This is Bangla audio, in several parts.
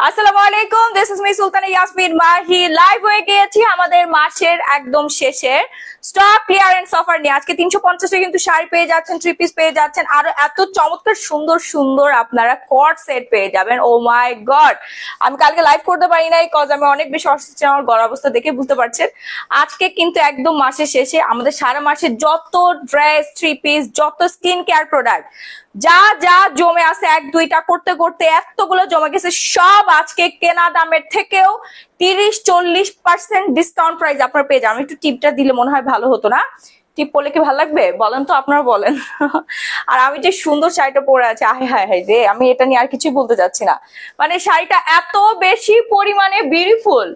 আসসালামু আলাইকুম, this is me Sultana Yasmin Mahi. Live হয়ে গিয়েছি আমাদের মাসের একদম শেষে স্টক ক্লিয়ারেন্স অফার নিয়ে। আজকে 350 কিন্তু শাড়ি পেয়ে যাচ্ছেন, থ্রি পিস পেয়ে যাচ্ছেন, আরো এত চমৎকার সুন্দর সুন্দর আপনারা কট সেট পেয়ে যাবেন। ও মাই গড, আমি কালকে লাইভ করতে পারি নাই কজ আমি অনেক বেশি অসুস্থ, আমার গলার অবস্থা দেখে বুঝতে পারছেন। আজকে কিন্তু একদম মাসের শেষে আমাদের সারা মাসে যত ড্রেস, থ্রি পিস, যত স্কিন কেয়ার প্রোডাক্ট যা যা জমে আছে, এক দুইটা করতে করতে এতগুলো জমে গেছে, সব আজকে কেনা দামের থেকেও 30-40% ডিসকাউন্ট প্রাইস আপনারা পেয়ে যাবেন। একটু টিপটা দিলে মনে হয় ভালো হতো না? টিপ পরলে কি ভালো লাগবে বলেন তো, আপনারা বলেন। আর আমি যে সুন্দর শাড়িটা পরে আছি, আহে হায় হায় রে, আমি এটা নিয়ে আর কিছুই বলতে যাচ্ছি না। মানে শাড়িটা এত বেশি পরিমাণে বিউটিফুল,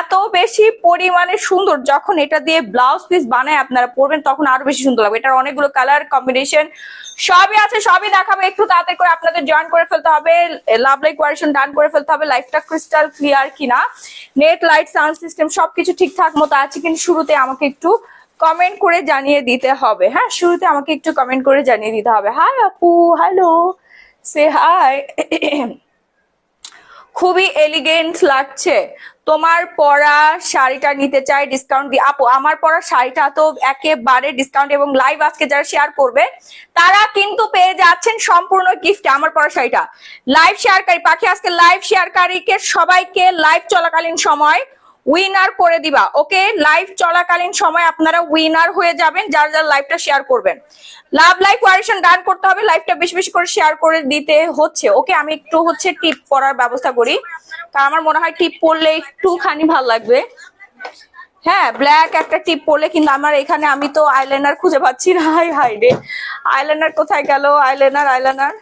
এত বেশি পরিমাণে সুন্দর, যখন এটা দিয়ে ব্লাউজ পিস বানায় আপনারা পরবেন তখন আরো বেশি সুন্দর লাগবে। এটার অনেকগুলো কালার কম্বিনেশন সবই আছে, সবই দেখাবো। একটু তাড়াতাড়ি করে আপনাদের জয়েন করে ফেলতে হবে, লাভ লাইক কোয়ারেশন ডান করে ফেলতে হবে। লাইফটা ক্রিস্টাল ক্লিয়ার কিনা, নেট লাইট সাউন্ড সিস্টেম সবকিছু ঠিকঠাক মতো আছে, কিন্তু শুরুতে আমাকে একটু কমেন্ট করে জানিয়ে দিতে হবে। হ্যাঁ, শুরুতে আমাকে একটু কমেন্ট করে জানিয়ে দিতে হবে। হাই আপু, হ্যালো, সে হাই। খুবই এলিগেন্ট লাগছে তোমার পরা শাড়িটা, নিতে চাই ডিসকাউন্ট দিয়ে। আপু, আমার পরা শাড়িটা তো একেবারে ডিসকাউন্ট, এবং লাইভ আজকে যারা শেয়ার করবে তারা কিন্তু পেয়ে যাচ্ছেন সম্পূর্ণ গিফট আমার পরা শাড়িটা। লাইভ শেয়ারকারী পাখি, আজকে লাইভ শেয়ারকারীকে সবাইকে লাইভ চলাকালীন সময় উইনার করে দিবা। ওকে, লাইভ চলাকালীন সময় আপনারা উইনার হয়ে যাবেন যারা যারা লাইভটা শেয়ার করবেন। লাভ লাইক কোয়ারেশন ডান করতে হবে, লাইভটা বেশি বেশি করে শেয়ার করে দিতে হচ্ছে। ওকে, আমি একটু টিপ পরার ব্যবস্থা করি, কারণ আমার মনে হয় টিপ পরলে একটুখানি ভালো লাগবে। হ্যাঁ, ব্ল্যাক একটা টিপ পরলে, কিন্তু আমার এখানে আমি তো আইলাইনার খুঁজে পাচ্ছি না। হাই হাই রে, আইলাইনার কোথায় গেল? আইলাইনার আইলাইনার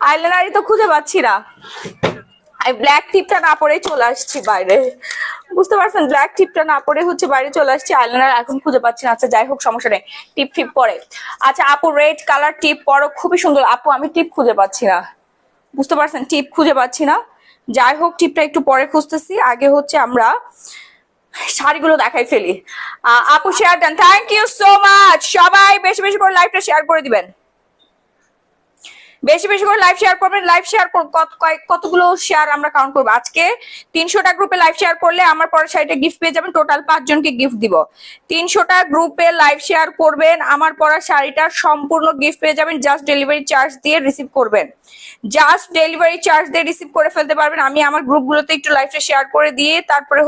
আইলাইনারই তো খুঁজে পাচ্ছি না। ব্ল্যাক টিপটা না পরেই চলে আসছি বাইরে, বুঝতে পারছেন? ব্ল্যাক টিপটা না পরে বাইরে চলে আসছি, আইলাইনার এখন খুঁজে পাচ্ছি না। আচ্ছা যাই হোক, সমস্যা নেই, টিপ ফিপ পরে। আচ্ছা আপু, রেড কালার টিপ পরো, খুবই সুন্দর। আপু আমি টিপ খুঁজে পাচ্ছি না, বুঝতে পারছেন? টিপ খুঁজে পাচ্ছি না। যাই হোক, টিপটা একটু পরে খুঁজতেছি, আগে আমরা শাড়িগুলো দেখাই ফেলি। আপু শেয়ার দেন, থ্যাংক ইউ সো মাচ। সবাই বেশি বেশি করে লাইভটা শেয়ার করে দিবেন, বেশি বেশি করে লাইভ শেয়ার করবেন। লাইভ শেয়ার কতগুলো শেয়ার আমরা কাউন্ট করবো আজকে? 300টা গ্রুপে লাইভ শেয়ার করলে আমার পরের শাড়িটা গিফট পেয়ে যাবেন। টোটাল 5 জনকে গিফট দিব। 300টা গ্রুপে লাইভ শেয়ার করবেন, আমার পরা শাড়িটার সম্পূর্ণ গিফট পেয়ে যাবেন। জাস্ট ডেলিভারি চার্জ দিয়ে রিসিভ করবেন, জাস্ট ডেলিভারি চার্জ দিয়ে রিসিভ করে ফেলতে পারবেন। আমি আমার গ্রুপগুলোতে একটু লাইভটা শেয়ার করে দিয়ে তারপরে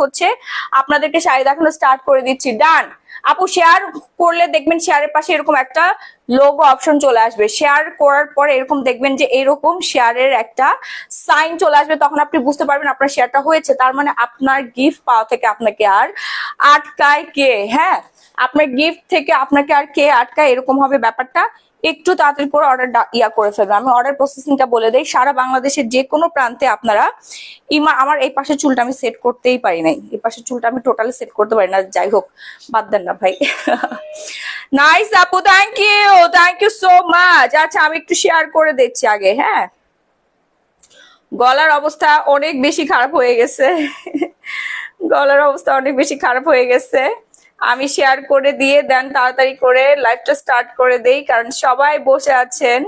আপনাদেরকে শাড়ি দেখানো স্টার্ট করে দিচ্ছি। ডান আপু, শেয়ার করলে দেখবেন শেয়ারের পাশে এরকম একটা লোগো অপশন চলে আসবে। শেয়ার করার পরে এরকম দেখবেন যে এরকম শেয়ারের একটা সাইন চলে আসবে, তখন আপনি বুঝতে পারবেন আপনার শেয়ারটা হয়েছে। তার মানে আপনার গিফট পাওয়া থেকে আপনাকে আর আটকায় কে? হ্যাঁ, আপনার গিফট থেকে আপনাকে আর কে আটকায়, এরকম হবে ব্যাপারটা। একটু তাড়াতাড়ি করে অর্ডার করে ফেলবেন। আমি অর্ডার প্রসেসিংটা বলে দেই, সারা বাংলাদেশের যে কোনো প্রান্তে আপনারা আমার এই পাশের চুলটা আমি সেট করতেই পারি নাই, এই পাশের চুলটা আমি টোটালি সেট করতে পারি না। যাই হোক, বাদ দেন না ভাই। নাইস আপু, থ্যাংক ইউ সো মাচ। আচ্ছা আমি একটু শেয়ার করে দিচ্ছি আগে। হ্যাঁ, গলার অবস্থা অনেক বেশি খারাপ হয়ে গেছে, গলার অবস্থা অনেক বেশি খারাপ হয়ে গেছে। আমি শেয়ার করে দিয়ে দেন তাড়াতাড়ি করে লাইভটা স্টার্ট করে দেই, কারণ সবাই বসে আছেন।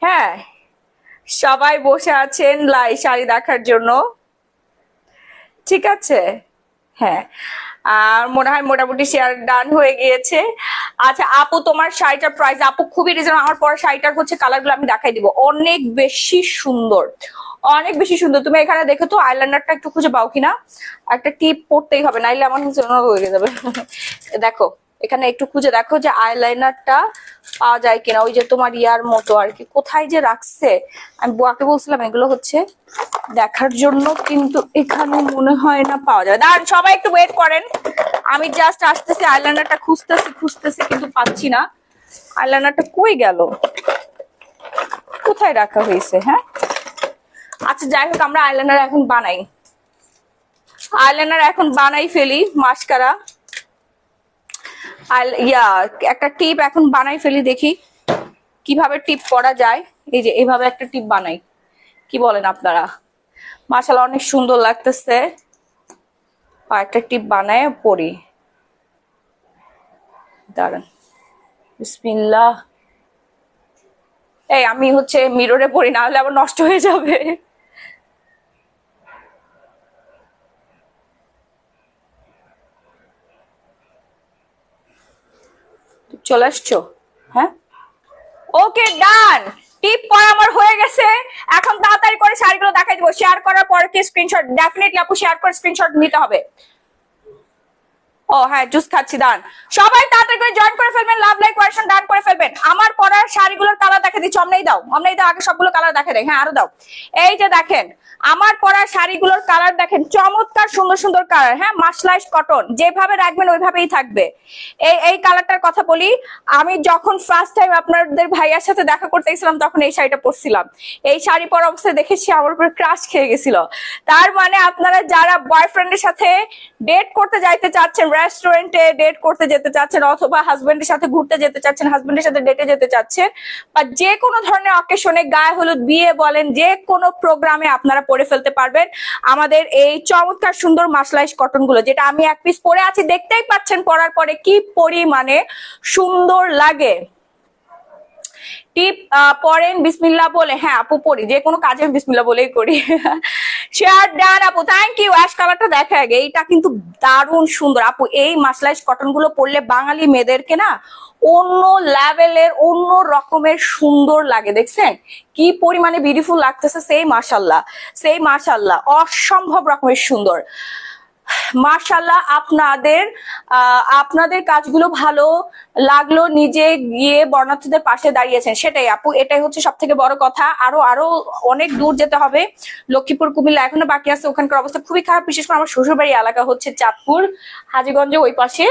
হ্যাঁ, সবাই বসে আছেন শাড়ি দেখার জন্য, ঠিক আছে? হ্যাঁ, আর মনে হয় মোটামুটি শেয়ার ডান হয়ে গিয়েছে। আচ্ছা আপু, তোমার শাড়িটার প্রাইস আপু খুবই রিজনেবল। আমার পরা শাড়িটার কালারগুলো আমি দেখাই দিব, অনেক বেশি সুন্দর, অনেক বেশি সুন্দর। তুমি এখানে দেখো তো আইলাইনারটা একটু খুঁজে পাও কিনা, একটা টিপ পড়তেই হবে, নাইলে আমার হয়ে যাবে। দেখো এখানে একটু খুঁজে দেখো যে আইলাইনারটা পাওয়া যায় কিনা, ওই যে তোমার ইয়ার মতো আর কি, কোথায় যে রাখছে। আমি বুয়াকে বলছিলাম এগুলো দেখার জন্য, কিন্তু এখানে মনে হয় না পাওয়া যাবে। দাঁড়ান সবাই একটু ওয়েট করেন, আমি জাস্ট আসতেছি, আইলাইনারটা খুঁজতেছি কিন্তু পাচ্ছি না। আইলাইনারটা কই গেল, কোথায় রাখা হয়েছে? হ্যাঁ, আচ্ছা যাই হোক, আমরা আইলাইনার এখন বানাই ফেলি। মাস্কারা একটা টিপ এখন বানাই ফেলি, দেখি কিভাবে টিপ করা যায়। এই যে এইভাবে একটা টিপ বানাই, কি বলেন আপনারা? মাশাআল্লাহ অনেক সুন্দর লাগতেছে। আর একটা টিপ বানায় পরি, দাঁড়ান, বিসমিল্লাহ। এই আমি মিররে পরি, না হলে আবার নষ্ট হয়ে যাবে। চলে আসছো? হ্যাঁ, ওকে ডান। টিপ পরে আমার হয়ে গেছে। এখন তাড়াতাড়ি করে শাড়িগুলো দেখাই দিব। শেয়ার করার পরে কি স্ক্রিনশট ডেফিনেটলি আপু শেয়ার করে স্ক্রিনশট নিতে হবে। ও হ্যাঁ, জুস খাচ্ছি, দান। সবাই তাড়াতাড়ি করে জয়েন করে ফেলবেন, লাভ লাইক কোয়েশ্চন ডান করে ফেলবেন। আমার পরার শাড়িগুলোর কালার দেখে দিচ্ছি। অমনেই দাও, অমনেই দাও, আগে সবগুলো কালার দেখে দেয়। হ্যাঁ, আরো দাও। এই যে দেখেন আমার পরার শাড়িগুলোর কালার দেখেন, চমৎকার সুন্দর সুন্দর কালার। হ্যাঁ, মাসলাইশ কটন, যেভাবে রাখবেন ওইভাবেই থাকবে। এই কালারটার কথা বলি, আমি যখন ফার্স্ট টাইম আপনাদের ভাইয়ার সাথে দেখা করতে গেছিলাম তখন এই শাড়িটা পরছিলাম। এই শাড়ি পরা অবস্থায় দেখেছি আমার উপর ক্রাশ খেয়ে গেছিল। তার মানে আপনারা যারা বয়ফ্রেন্ডের সাথে ডেট করতে যাইতে চাচ্ছেন, রেস্টুরেন্টে ডেট করতে যেতে চাচ্ছেন, অথবা হাজবেন্ডের সাথে ঘুরতে যেতে চাচ্ছেন, হাজবেন্ডের সাথে ডেটে যেতে চাচ্ছেন, বা যে কোনো ধরনের অকেশনে, গায়ে হলুদ, বিয়ে বলেন, যে কোনো প্রোগ্রামে আপনারা পরে ফেলতে পারবেন আমাদের এই চমৎকার সুন্দর মাসলাইশ কটন গুলো, যেটা আমি এক পিস পরে আছি, দেখতেই পাচ্ছেন পরার পরে কি পরিমাণে সুন্দর লাগে। টিপ পড়েন বিসমিল্লাহ বলে? হ্যাঁ আপু পড়ি, যে কোনো কাজে বিসমিল্লাহ বলেই করি। শেয়ার ডান আপু, থ্যাংক ইউ। অ্যাশ কালারটা দেখা আগে, এইটা কিন্তু দারুণ সুন্দর আপু। এই মাসলাইশ কটন গুলো পরলে বাঙালি মেয়েদেরকে না অন্য লেভেলের, অন্য রকমের সুন্দর লাগে। দেখছেন কি পরিমাণে বিউটিফুল লাগতেছে। সেই মাশাল্লাহ, সেই মাশাল্লাহ, অসম্ভব রকমের সুন্দর। মাশাল্লাহ, আপনাদের কাজগুলো ভালো লাগলো, নিজে গিয়ে বর্ণার্থীদের পাশে দাঁড়িয়েছেন, সেটাই আপু, এটাই হচ্ছে সব থেকে বড় কথা। আরো অনেক দূর যেতে হবে, লক্ষ্মীপুর, কুমিল্লা এখনো বাকি আছে। ওখানকার অবস্থা খুবই খারাপ, বিশেষ করে আমার শ্বশুরবাড়ি এলাকা হচ্ছে চাঁদপুর, হাজীগঞ্জে, ওই পাশে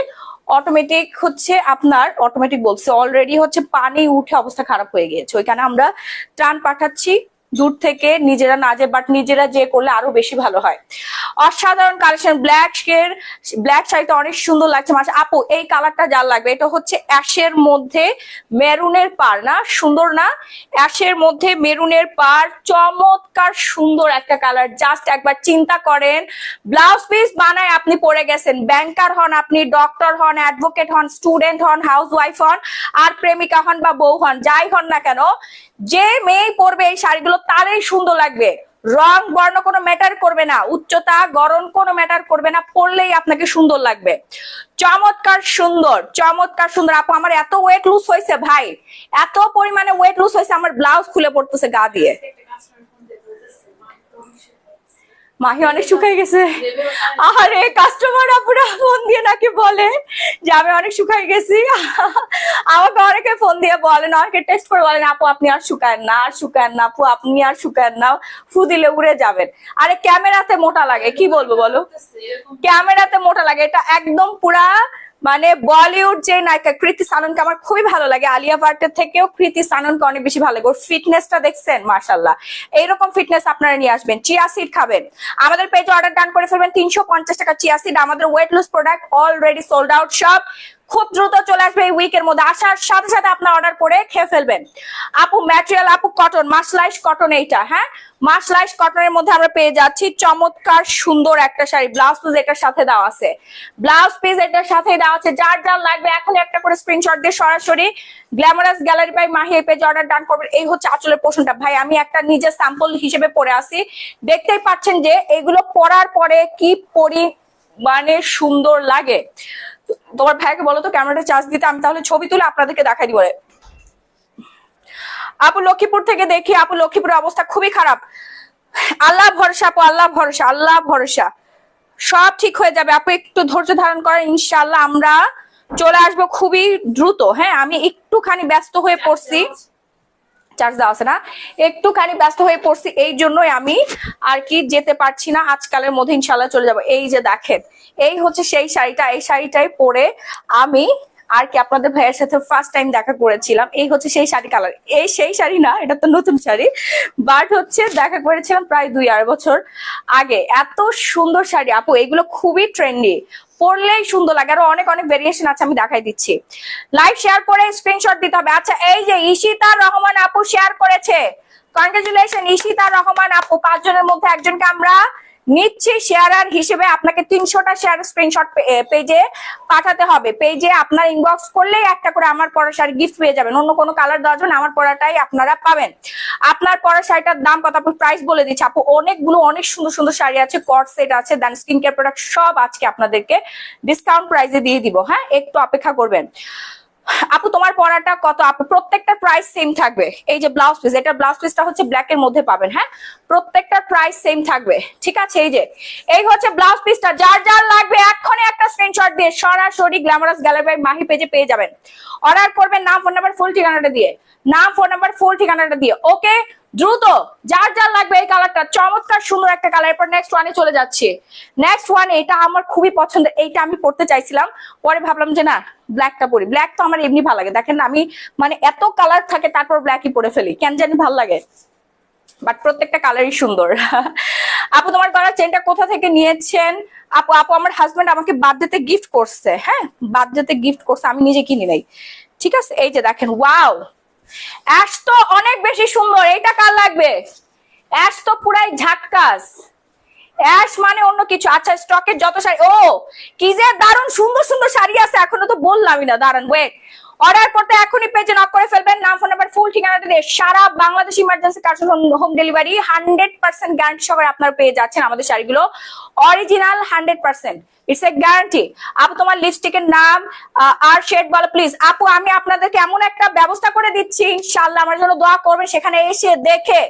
অটোমেটিক হচ্ছে আপনার, অটোমেটিক বলছে অলরেডি হচ্ছে পানি উঠে অবস্থা খারাপ হয়ে গিয়েছে। ওইখানে আমরা ত্রাণ পাঠাচ্ছি দূর থেকে, নিজেরা না যে, বাট নিজেরা যে করলে আরো বেশি ভালো হয়। অসাধারণ কালেকশন, ব্ল্যাক শাড়িটা অনেক সুন্দর লাগছে। মাসা আপু এই কালারটা যার লাগবে, এটা হচ্ছে অ্যাশের মধ্যে মেরুনের পার, না সুন্দর না? অ্যাশের মধ্যে মেরুনের পার, চমৎকার সুন্দর একটা কালার। জাস্ট একবার চিন্তা করেন, ব্লাউজ পিস বানায় আপনি পরে গেছেন, ব্যাংকার হন আপনি, ডক্টর হন, অ্যাডভোকেট হন, স্টুডেন্ট হন, হাউস ওয়াইফ হন, আর প্রেমিকা হন বা বউ হন, যাই হন না কেন, যে মেয়ে পরবে এই শাড়িগুলো তারই সুন্দর লাগবে। রং বর্ণ কোনো ম্যাটার করবে না, উচ্চতা গড়ন কোনো ম্যাটার করবে না, পরলেই আপনাকে সুন্দর লাগবে। চমৎকার সুন্দর, চমৎকার সুন্দর আপু। আমার এত ওয়েট লুজ হয়েছে ভাই, এত পরিমাণে ওয়েট লুজ হয়েছে, আমার ব্লাউজ খুলে পড়তেছে গা দিয়ে। মাহি অনেক শুকাই গেছে। আরে কাস্টমার আপুরা ফোন দিয়ে নাকি বলে যে আমি অনেক শুকাই গেছি। আমাকে অনেকে ফোন দিয়ে বলেন, অনেকে টেস্ট করে বলেন আপু আপনি আর শুকায়েন না, আর শুকায়েন না আপু, আপনি আর শুকায়েন না, ফু দিলে উড়ে যাবেন। আরে ক্যামেরাতে মোটা লাগে, কি বলবো বলো, ক্যামেরাতে মোটা লাগে। এটা একদম পুরা মানে বলিউড যে নায়িকা কৃতি সাননকে আমার খুবই ভালো লাগে, আলিয়া ভাটের থেকেও কৃতি সাননকে অনেক বেশি ভালো লাগে। ওর ফিটনেসটা দেখছেন, মাশাল্লাহ। এইরকম ফিটনেস আপনারা নিয়ে আসবেন। চিয়া সিড খাবেন, আমাদের পেজে অর্ডার ডান করে ফেলবেন। 350 টাকা চিয়া সিড, আমাদের weight lose product already sold out সব। খুব দ্রুত চলে আসবে এই উইকের মধ্যে, আসার সাথে সাথে আপনার অর্ডার করে খেয়ে ফেলবেন। আপু ম্যাটেরিয়াল আপু কটন, মাসলাইশ কটন, এইটা হ্যাঁ মাসলাইশ কটনের মধ্যে আমরা পেয়ে যাচ্ছি চমৎকার সুন্দর একটা শাড়ি। ব্লাউজ পিস এটার সাথে দেওয়া আছে, ব্লাউজ পিস এটার সাথে দেওয়া আছে। যার যার লাগবে এখন একটা করে স্ক্রিনশট দিয়ে সরাসরি গ্ল্যামারাস গ্যালারি বাই মাহি এই পেজে অর্ডার ডান করবেন। এই হচ্ছে আঁচলের পোর্শনটা ভাই, আমি একটা নিজে স্যাম্পল হিসেবে পরে আসি, দেখতেই পাচ্ছেন যে এগুলো পরার পরে কি মানে সুন্দর লাগে। তোমার ভাইকে বলো তো ক্যামেরাটা চার্জ দিতে, আমি তাহলে ছবি তুলে আপনাদেরকে দেখাই দিব। আপু লক্ষ্মীপুর থেকে দেখি, আপু লক্ষ্মীপুরের অবস্থা খুবই খারাপ। আল্লাহ ভরসা আপু, আল্লাহ ভরসা, আল্লাহ ভরসা, সব ঠিক হয়ে যাবে আপু, একটু ধৈর্য ধারণ করেন, ইনশাআল্লাহ আমরা চলে আসবো খুবই দ্রুত। হ্যাঁ আমি একটুখানি ব্যস্ত হয়ে পড়ছি, চার্জ দেওয়া আছে না, একটুখানি ব্যস্ত হয়ে পড়ছি, এই জন্যই আমি আর কি যেতে পারছি না। আজকালের মধ্যে ইনশাল্লাহ চলে যাব। এই যে দেখেন, এই হচ্ছে সেই শাড়িটা, এই শাড়িটাই পরে আমি আর কি আপনাদের ভাইয়ের সাথে ফার্স্ট টাইম দেখা করেছিলাম। এই হচ্ছে সেই শাড়ি কালার, এই সেই শাড়ি না, এটা তো নতুন শাড়ি, বাট হচ্ছে দেখা করেছিলাম প্রায় 2-2.5 বছর আগে। এত সুন্দর শাড়ি আপু, এগুলো খুবই ট্রেন্ডি, পরলেই সুন্দর লাগে। আরো অনেক অনেক ভেরিয়েশন আছে, আমি দেখাই দিচ্ছি। লাইভ শেয়ার করে স্ক্রিনশট দিতে হবে। আচ্ছা এই যে ঈশিতা রহমান আপু শেয়ার করেছে, কনগ্রাচুলেশন ঈশিতা রহমান আপু। 5 জনের মধ্যে একজনকে আমরা নিচ্ছি শেয়ারার হিসেবে। আপনাকে 300টা শেয়ার স্ক্রিনশট পেজে পাঠাতে হবে। পেজে আপনার ইনবক্স করলেই একটা করে আমার পরা শাড়ি গিফট পেয়ে যাবেন। অন্য কোনো কালার দেওয়ার জন্য আমার পরাটাই আপনারা পাবেন। আপনার পরা শাড়িটার দাম কত আপু, প্রাইস বলে দিচ্ছি আপু। অনেকগুলো অনেক সুন্দর সুন্দর শাড়ি আছে, কট সেট আছে, দেন স্কিন কেয়ার প্রোডাক্ট সব আজকে আপনাদেরকে ডিসকাউন্ট প্রাইসে দিয়ে দিব। হ্যাঁ একটু অপেক্ষা করবেন। আপু তোমার পরাটা কত আপু? প্রত্যেকটা প্রাইস সেম থাকবে। এই যে ব্লাউজ পিস, এটা ব্লাউজ পিসটা হচ্ছে ব্ল্যাক এর মধ্যে পাবেন। হ্যাঁ, প্রত্যেকটা প্রাইস সেম থাকবে, ঠিক আছে? এই হচ্ছে ব্লাউজ পিসটা। যার যার লাগবে এক্ষুনি একটা স্ক্রিনশট দিয়ে সরাসরি গ্ল্যামারাস গ্যালারি বাই মাহি পেজে পেয়ে যাবেন। অর্ডার করবেন নাম, ফোন নাম্বার, ফুল ঠিকানাটা দিয়ে, নাম, ফোন নাম্বার, ফুল ঠিকানাটা দিয়ে। ওকে, দ্রুত যার যার লাগবে। এই কালারটা চমৎকার সুন্দর একটা কালার। এরপর নেক্সট ওয়ানে চলে যাচ্ছি। নেক্সট ওয়ান, এটা আমার খুবই পছন্দের। এইটা আমি পড়তে চাইছিলাম, পরে ভাবলাম যে না, ব্ল্যাকটা পরি। ব্ল্যাক তো আমার এমনি ভালো লাগে, দেখেন না আমি মানে এত কালার থাকে তারপর ব্ল্যাকই পরে ফেলি, কেন জানি ভালো লাগে। বাট প্রত্যেকটা কালারই সুন্দর। আপু তোমার গলার চেনটা কোথা থেকে নিয়েছেন? আপু আপু আমার হাজবেন্ড আমাকে বার্থডেতে গিফট করছে। হ্যাঁ, বার্থডেতে গিফট করছে, আমি নিজে কিনি নাই। ঠিক আছে, এই যে দেখেন, ওয়াও, অ্যাশ তো অনেক বেশি সুন্দর। এইটা কার লাগবে? অ্যাশ তো পুরাই ঝাক্কাস। অ্যাশ মানে অন্য কিছু। আচ্ছা, স্টকের যত শাড়ি, ও কি যে দারুণ সুন্দর সুন্দর শাড়ি আছে, এখনো তো বললামই না। দাঁড়ান, ওয়েট। অর্ডার করতে এখনই পেজে নক করে ফেলবেন, নাম, ফোন নাম্বার, ফুল ঠিকানাটা দিয়ে। সারা বাংলাদেশ ইমার্জেন্সি কাজ হোম ডেলিভারি 100% গ্যারান্টি সহকারে আপনারা পেয়ে যাচ্ছেন আমাদের শাড়িগুলো। Original 100%, it's a guarantee. আপু তোমার লিপস্টিকের নাম আর শেড বলো প্লিজ। আপু আমি আপনাদেরকে এমন একটা ব্যবস্থা করে দিচ্ছি, ইনশাআল্লাহ আমার জন্য দোয়া করবেন। সেখানে এসে দেখে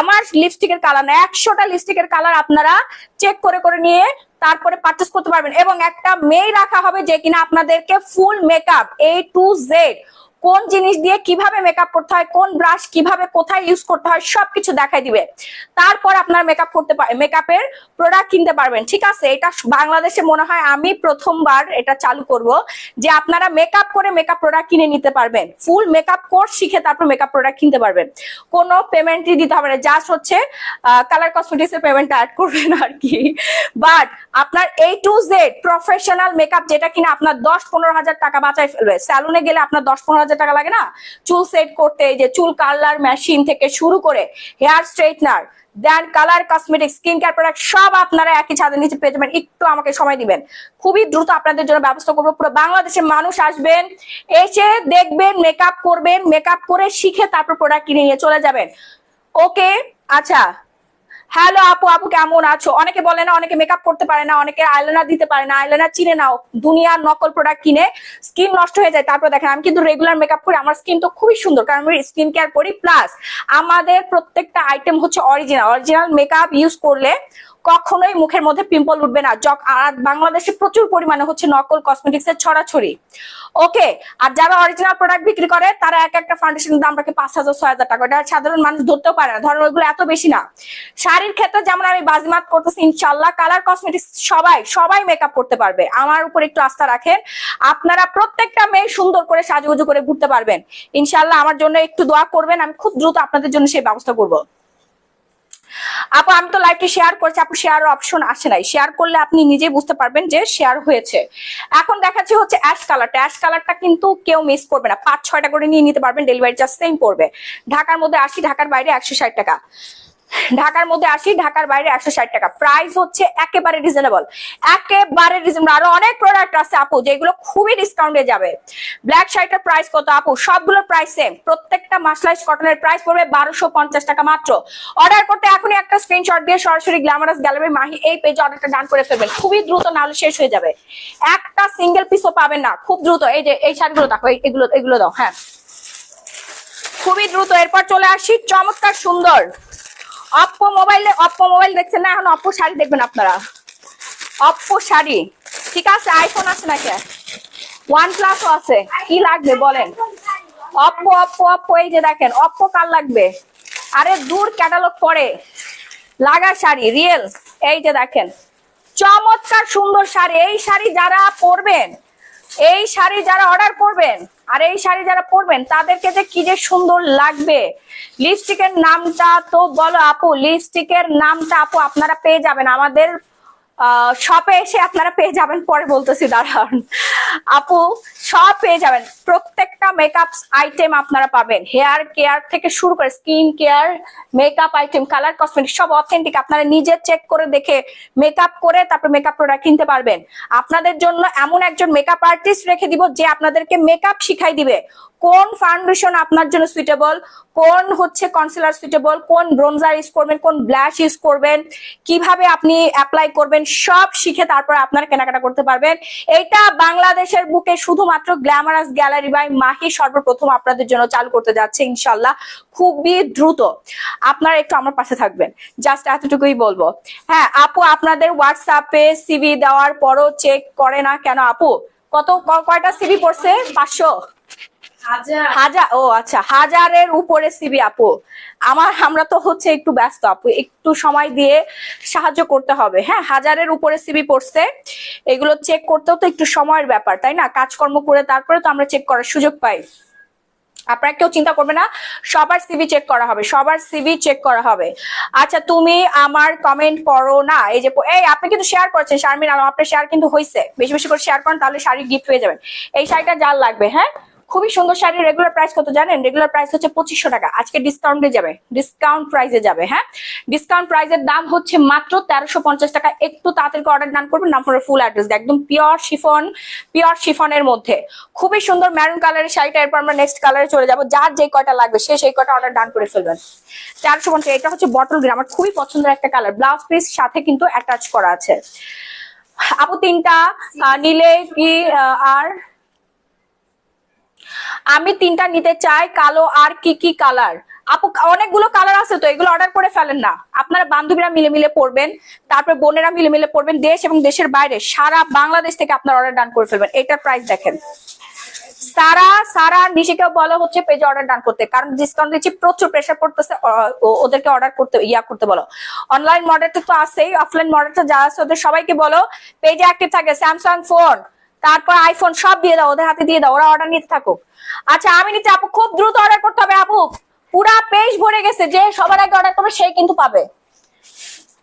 আমার লিপস্টিকের কালার না, 100টা লিপস্টিকের কালার আপনারা চেক করে করে নিয়ে তারপরে পারচেস করতে পারবেন। এবং একটা মেয়ে রাখা হবে যে কিনা আপনাদেরকে ফুল মেকআপ A to Z, কোন জিনিস দিয়ে কিভাবে মেকআপ করতে হয়, কোন ব্রাশ কিভাবে কোথায় ইউজ করতে হয় সবকিছু দেখাই দিবে। তারপর আপনারা মেকআপ করতে মেকআপের প্রোডাক্ট কিনতে পারবেন। ঠিক আছে, এটা বাংলাদেশে মনে হয় আমি প্রথমবার এটা চালু করব, যে আপনারা মেকআপ করে মেকআপ প্রোডাক্ট কিনে নিতে পারবেন। ফুল মেকআপ কোর্স শিখে তারপর মেকআপ প্রোডাক্ট কিনতে পারবেন। কোনো পেমেন্টই দিতে হবে না, জাস্ট হচ্ছে কালার কসমেটিক্স এর পেমেন্ট অ্যাড করবেন আর কি। বাট আপনার A to Z professional makeup, যেটা কিনা আপনার 10-15 হাজার টাকা বাঁচাই ফেলবে। স্যালুনে গেলে আপনার 10-15 হাজার টাকা লাগে না চুল সেট করতে, এই যে চুল কালার মেশিন থেকে শুরু করে hair straightener, then colour cosmetic, skin care product সব আপনারা একই ছাদের নিচে পেয়ে যাবেন। একটু আমাকে সময় দিবেন, খুবই দ্রুত আপনাদের জন্য ব্যবস্থা করবো। পুরো বাংলাদেশের মানুষ আসবেন, এসে দেখবেন, মেকআপ করবেন, মেকআপ করে শিখে তারপর প্রোডাক্ট কিনে নিয়ে চলে যাবেন। ওকে, আচ্ছা। হ্যালো আপু, আপু কেমন আছো? অনেকে বলে না, অনেকে মেকআপ করতে পারে না, অনেকে আইলাইনার দিতে পারে না। আইলাইনার চিনে নাও, দুনিয়ার নকল প্রোডাক্ট কিনে স্কিন নষ্ট হয়ে যায়। তারপর দেখেন, আমি কিন্তু রেগুলার মেকআপ করি, আমার স্কিন তো খুবই সুন্দর, কারণ আমি স্কিন কেয়ার করি। প্লাস আমাদের প্রত্যেকটা আইটেম হচ্ছে অরিজিনাল। অরিজিনাল মেকআপ ইউজ করলে কখনোই মুখের মধ্যে পিম্পল উঠবে না। আর বাংলাদেশে প্রচুর পরিমাণে হচ্ছে নকল কসমেটিক্স এর ছড়াছড়ি। ওকে, আর যারা অরিজিনাল প্রোডাক্ট বিক্রি করে তারা এক একটা ফাউন্ডেশনের দাম রাখে 5,000-6,000 টাকা। এটা সাধারণ মানুষ ধরতেও পারে না, ধরেন ওইগুলো এত বেশি না। শাড়ির ক্ষেত্রে যেমন আমি বাজিমাত করতেছি, ইনশাল্লাহ কালার কসমেটিক্স সবাই সবাই মেকআপ করতে পারবে। আমার উপর একটু আস্থা রাখেন, আপনারা প্রত্যেকটা মেয়ে সুন্দর করে সাজুগুজু করে ঘুরতে পারবেন ইনশাল্লাহ। আমার জন্য একটু দোয়া করবেন, আমি খুব দ্রুত আপনাদের জন্য সেই ব্যবস্থা করবো। আপু আমি তো লাইভটি শেয়ার করছি, আপু শেয়ার অপশন আসে নাই। শেয়ার করলে আপনি নিজেই বুঝতে পারবেন যে শেয়ার হয়েছে। এখন দেখাচ্ছি হচ্ছে অ্যাশ কালারটা। অ্যাশ কালারটা কিন্তু কেউ মিস করবে না, 5-6টা করে নিয়ে নিতে পারবেন, ডেলিভারি চার্জ সেম পড়বে। ঢাকার মধ্যে 80, ঢাকার বাইরে 160 টাকা। ঢাকার মধ্যে 80, ঢাকার বাইরে 160 টাকা। প্রাইস হচ্ছে একেবারে রিজনেবল, একেবারে রিজনেবল। আরো অনেক প্রোডাক্ট আছে আপু যেগুলো খুবই ডিসকাউন্টে যাবে। ব্ল্যাক শাড়িটার প্রাইস কত আপু? সবগুলোর প্রাইস সেম। প্রত্যেকটা মাসলাইজ কটনের প্রাইস পড়বে 1250 টাকা মাত্র। অর্ডার করতে এখনই একটা স্ক্রিনশট দিয়ে সরাসরি গ্ল্যামারাস গ্যালারি মাহি এই পেজে অর্ডারটা ডান করে ফেলবেন, খুবই দ্রুত, না হলে শেষ হয়ে যাবে। একটা সিঙ্গেল পিসও পাবেন না, খুব দ্রুত। এই যে এই শাড়িগুলো দেখো, এগুলো দাও। হ্যাঁ, খুবই দ্রুত। এরপর চলে আসি চমৎকার সুন্দর অপ্পো মোবাইল দেখছেন না, এখন অপ্পো শাড়ি দেখবেন আপনারা। অপ্পো শাড়ি, ঠিক আছে। আইফোন আছে নাকি? OnePlus আছে, কি লাগবে বলেন? অপ্পো এই যে দেখেন, অপ্পো কার লাগবে? আরে দূর, ক্যাটালগ পরে লাগা শাড়ি রিয়েল। এই যে দেখেন চমৎকার সুন্দর শাড়ি। এই শাড়ি যারা পরবেন, এই শাড়ি যারা অর্ডার করবেন, আর এই শাড়ি যারা পরবেন তাদেরকে যে কি যে সুন্দর লাগবে। লিপস্টিকের নামটা তো বলো আপু, লিপস্টিকের নামটা আপু আপনারা পেয়ে যাবেন আমাদের শপে এসে, আপনারা পেয়ে যাবেন। পরে বলতেছি, দাঁড়ান আপু, সব পেয়ে যাবেন। প্রত্যেকটা মেকআপ আইটেম আপনারা পাবেন, হেয়ার কেয়ার থেকে শুরু করে skin care, makeup item, colour cosmetic সব অথেন্টিক। আপনারা নিজে চেক করে দেখে মেকআপ করে তারপর মেকআপ প্রোডাক্ট কিনতে পারবেন। আপনাদের জন্য এমন একজন মেকআপ আর্টিস্ট রেখে দিব যে আপনাদেরকে মেকআপ শিখাই দিবে, কোন ফাউন্ডেশন আপনার জন্য সুইটেবল, কোন হচ্ছে কনসিলার সুইটেবল, কোন ব্রোনজার ইউজ করবেন, কোন ব্লাশ ইউজ করবেন, কিভাবে আপনি অ্যাপ্লাই করবেন, সব শিখে তারপর আপনারা কেনাকাটা করতে পারবেন। এটা বাংলাদেশের বুকে শুধুমাত্র গ্ল্যামারাস গ্যালারি বাই মাহি সর্বপ্রথম আপনাদের জন্য চালু করতে যাচ্ছে ইনশাল্লাহ, খুবই দ্রুত। আপনারা একটু আমার পাশে থাকবেন, জাস্ট এতটুকুই বলবো। হ্যাঁ আপু, আপনাদের হোয়াটসঅ্যাপে সিভি দেওয়ার পরও চেক করে না কেন আপু? কয়টা সিভি পড়ছে? 500? হাজার? ও আচ্ছা, হাজারের উপরে সিবি আপু। আমরা তো হচ্ছে একটু ব্যস্ত আপু, একটু সময় দিয়ে সাহায্য করতে হবে। হ্যাঁ, হাজারের উপরে সিবি পড়ছে, এগুলো চেক করতেও তো একটু সময়ের ব্যাপার, তাই না? কাজকর্ম করে তারপরে তো আমরা চেক করার সুযোগ পাই। আপনারা কেউ চিন্তা করবে না, সবার সিভি চেক করা হবে, সবার সিভি চেক করা হবে। আচ্ছা, তুমি আমার কমেন্ট পড়ো না? এই আপনি কিন্তু শেয়ার করছেন শারমিন আলম, আপনার শেয়ার কিন্তু হয়েছে, বেশি বেশি করে শেয়ার করেন, তাহলে শাড়ি গিফট হয়ে যাবেন। এই শাড়িটা যার লাগবে, হ্যাঁ খুবই সুন্দর শাড়ি। রেগুলার প্রাইস কত জানেন? রেগুলার প্রাইস হচ্ছে 2500 টাকা, আজকে ডিসকাউন্টে যাবে, ডিসকাউন্ট প্রাইসে যাবে। হ্যাঁ, ডিসকাউন্ট প্রাইসের দাম হচ্ছে মাত্র 1350 টাকা। একটু তাড়াতাড়ি অর্ডার ডান করবেন, নাম ফোনের ফুল অ্যাড্রেস, একদম পিওর শিফনের মধ্যে খুবই সুন্দর ম্যারুন কালারের শাড়িটা। এরপর আমরা নেক্সট কালারে চলে যাবো, যার যে কয়টা লাগবে সে সেই কয়টা অর্ডার ডান করে ফেলবেন। 1350। এটা হচ্ছে বটল গ্রিন, আমার খুবই পছন্দের একটা কালার, ব্লাউজ পিস সাথে কিন্তু অ্যাটাচ করা আছে। আপু 3টা নিলে কি আর আমি 3টা নিতে চাই, কালো আর কি কি কালার? আপু অনেকগুলো কালার আছে তো, এগুলো অর্ডার করে ফেলেন না। আপনারা বান্ধবীরা মিলে মিলে পড়বেন, তারপর বোনেরা মিলে মিলে পড়বেন, দেশ এবং দেশের বাইরে সারা বাংলাদেশ থেকে আপনার অর্ডার ডান করে ফেলবেন। এটার প্রাইস দেখেন। সারা নিশিকেও বলো হচ্ছে পেজে অর্ডার ডান করতে, কারণ ডিসকাউন্ট দিচ্ছি, প্রচুর প্রেসার পড়তেছে, ওদেরকে অর্ডার করতে করতে বলো। অনলাইন মডেলটা তো আছেই, অফলাইন মডেলটা যা আছে ওদের সবাইকে বলো পেজে অ্যাক্টিভ থাকে। স্যামসাং ফোন, তারপর আইফোন সব দিয়ে দাও, ওদের হাতে দিয়ে দাও, ওরা অর্ডার নিতে থাকুক। আচ্ছা, আমি নিচ্ছি আপু, খুব দ্রুত অর্ডার করতে হবে আপু, পুরা পেজ ভরে গেছে, যে সবার আগে অর্ডার করবে সেই কিন্তু পাবে।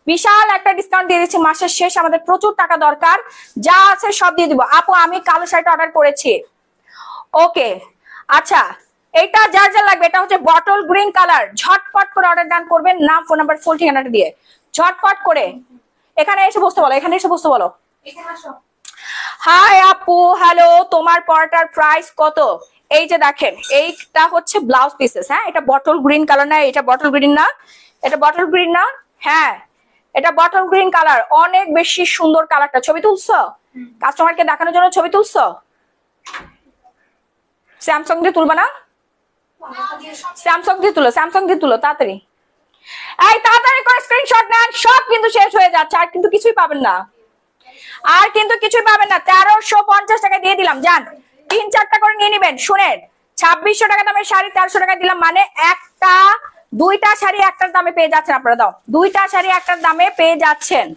বিশাল একটা ডিসকাউন্ট দিয়ে দিচ্ছি, মাসের শেষ, আমাদের প্রচুর টাকা দরকার, যা আছে সব দিয়ে দিব। আপু আমি কালো শাড়িটা অর্ডার করেছি। ওকে আচ্ছা, এটা যার যা লাগবে, এটা হচ্ছে বটল গ্রিন কালার, ঝটপট করে অর্ডার ডান করবেন, নাম ফোন নাম্বার ফুল ঠিকানাটা দিয়ে ঝটপট করে। এখানে এসে বসতে বলো, এখানে এসে বসতে বলো। হাই আপু, হ্যালো, তোমার পরাটার প্রাইস কত? এই যে দেখেন, এইটা হচ্ছে ব্লাউজ পিসেস। হ্যাঁ, এটা বটল গ্রিন কালার না? এটা বটল গ্রিন না? এটা বটল গ্রিন না? হ্যাঁ, এটা বটল গ্রিন কালার, অনেক বেশি সুন্দর কালারটা। ছবি তুলছো? কাস্টমারকে দেখানোর জন্য ছবি তুলছো? স্যামসাং দিয়ে তুলবা না? স্যামসাং দিয়ে তুলো তাড়াতাড়ি। এই তাড়াতাড়ি করে স্ক্রিনশট নেন, সব কিন্তু শেষ হয়ে যাচ্ছে, আর কিন্তু কিছুই পাবেন না, 1350 টাকা দিয়ে দিলাম, যান 3-4টা করে নিয়ে নিবেন। শুনেন, 2600 টাকা দামের শাড়ি 1300 টাকা দিলাম, মানে দুইটা শাড়ি একটার দামে পেয়ে যাচ্ছেন আপনারা। দাও, দুইটা শাড়ি একটার দামে পেয়ে যাচ্ছেন।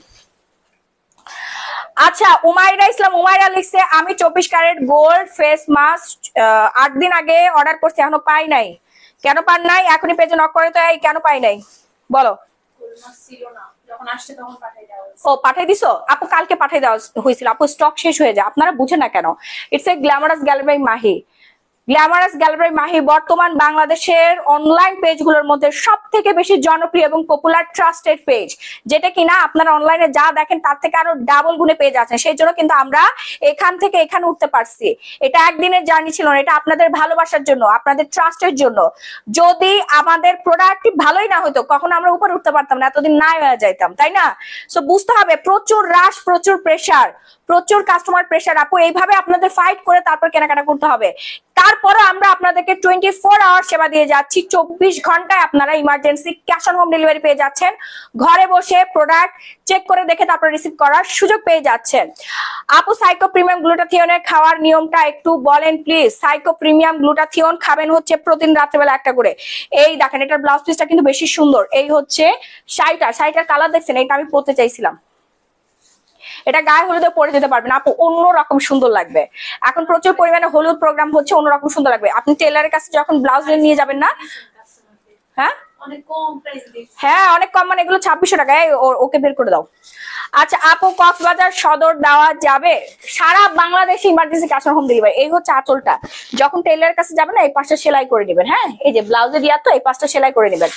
আচ্ছা, উমাইরা লিখছে, আমি 24 ক্যারেট গোল্ড ফেস মাস্ক 8 দিন আগে অর্ডার করছি, এখনো পাই নাই। কেন পান নাই? এখনই পেজে নক করে তো। এই কেন পাই নাই বলো? ও পাঠাই দিছো আপু, কালকে পাঠাই দেওয়া হয়েছিল আপু, স্টক শেষ হয়ে যায়, আপনারা বুঝেন না কেন? It's a glamorous gallery by Mahi. Glamorous gallery Mahi বর্তমান বাংলাদেশের অনলাইন পেজগুলোর মধ্যে সব থেকে বেশি জনপ্রিয় এবং পপুলার ট্রাস্টেড পেজ, যেটা কিনা আপনারা অনলাইনে যা দেখেন তার থেকে আরো ডাবল গুণে পেজ আছেন। সেই জন্য কিন্তু আমরা এখান থেকে এখানে উঠতে পারছি। এটা একদিনের জার্নি ছিল না, এটা আপনাদের ভালোবাসার জন্য, আপনাদের ট্রাস্টের জন্য। যদি আমাদের প্রোডাক্ট ভালোই না হতো, কখনো আমরা উপরে উঠতে পারতাম না, এতদিন নাই হয়ে যাইতাম, তাই না? সো বুঝতে হবে, প্রচুর রাশ, প্রচুর প্রেসার, প্রচুর কাস্টমার প্রেসার আপু, এইভাবে আপনাদের ফাইট করে তারপর কেনাকাটা করতে হবে। তারপরে আমরা আপনাদেরকে 24 আওয়ার সেবা দিয়ে যাচ্ছি, 24 ঘন্টায় আপনারা emergency cash on home delivery পেয়ে যাচ্ছেন। ঘরে বসে প্রোডাক্ট চেক করে দেখে তারপর রিসিভ করার সুযোগ পেয়ে যাচ্ছেন। আপু, সাইকো প্রিমিয়াম গ্লুটাথিয়নের খাওয়ার নিয়মটা একটু বলেন প্লিজ। সাইকো প্রিমিয়াম গ্লুটাথিয়ন খাবেন হচ্ছে প্রতিদিন রাত্রেবেলা একটা করে। এই দেখেন, এটার ব্লাউজ পিসটা কিন্তু বেশি সুন্দর। এই হচ্ছে শাড়িটার কালার দেখছেন, এটা আমি পরতে চাইছিলাম, এটা গায়ে হলুদে পরে যেতে পারবেন আপু, অন্যরকম সুন্দর লাগবে। এখন প্রচুর পরিমাণে হলুদ প্রোগ্রাম হচ্ছে, অন্যরকম সুন্দর লাগবে। আপনি টেলারের কাছে যখন ব্লাউজ নিয়ে যাবেন না, হ্যাঁ হ্যাঁ অনেক কম, মানে এগুলো 2600 টাকা। ওকে বের করে দাও। আচ্ছা আপু, কক্সবাজার সদর দেওয়া যাবে? সারা বাংলাদেশে emergency cash on home delivery. এই হচ্ছে আঁচলটা, যখন টেইলারের কাছে যাবেন না এই পাঁচটা সেলাই করে নেবেন। হ্যাঁ এই যে ব্লাউজে দিয়া তো এই পাঁচটা সেলাই করে নেবেন।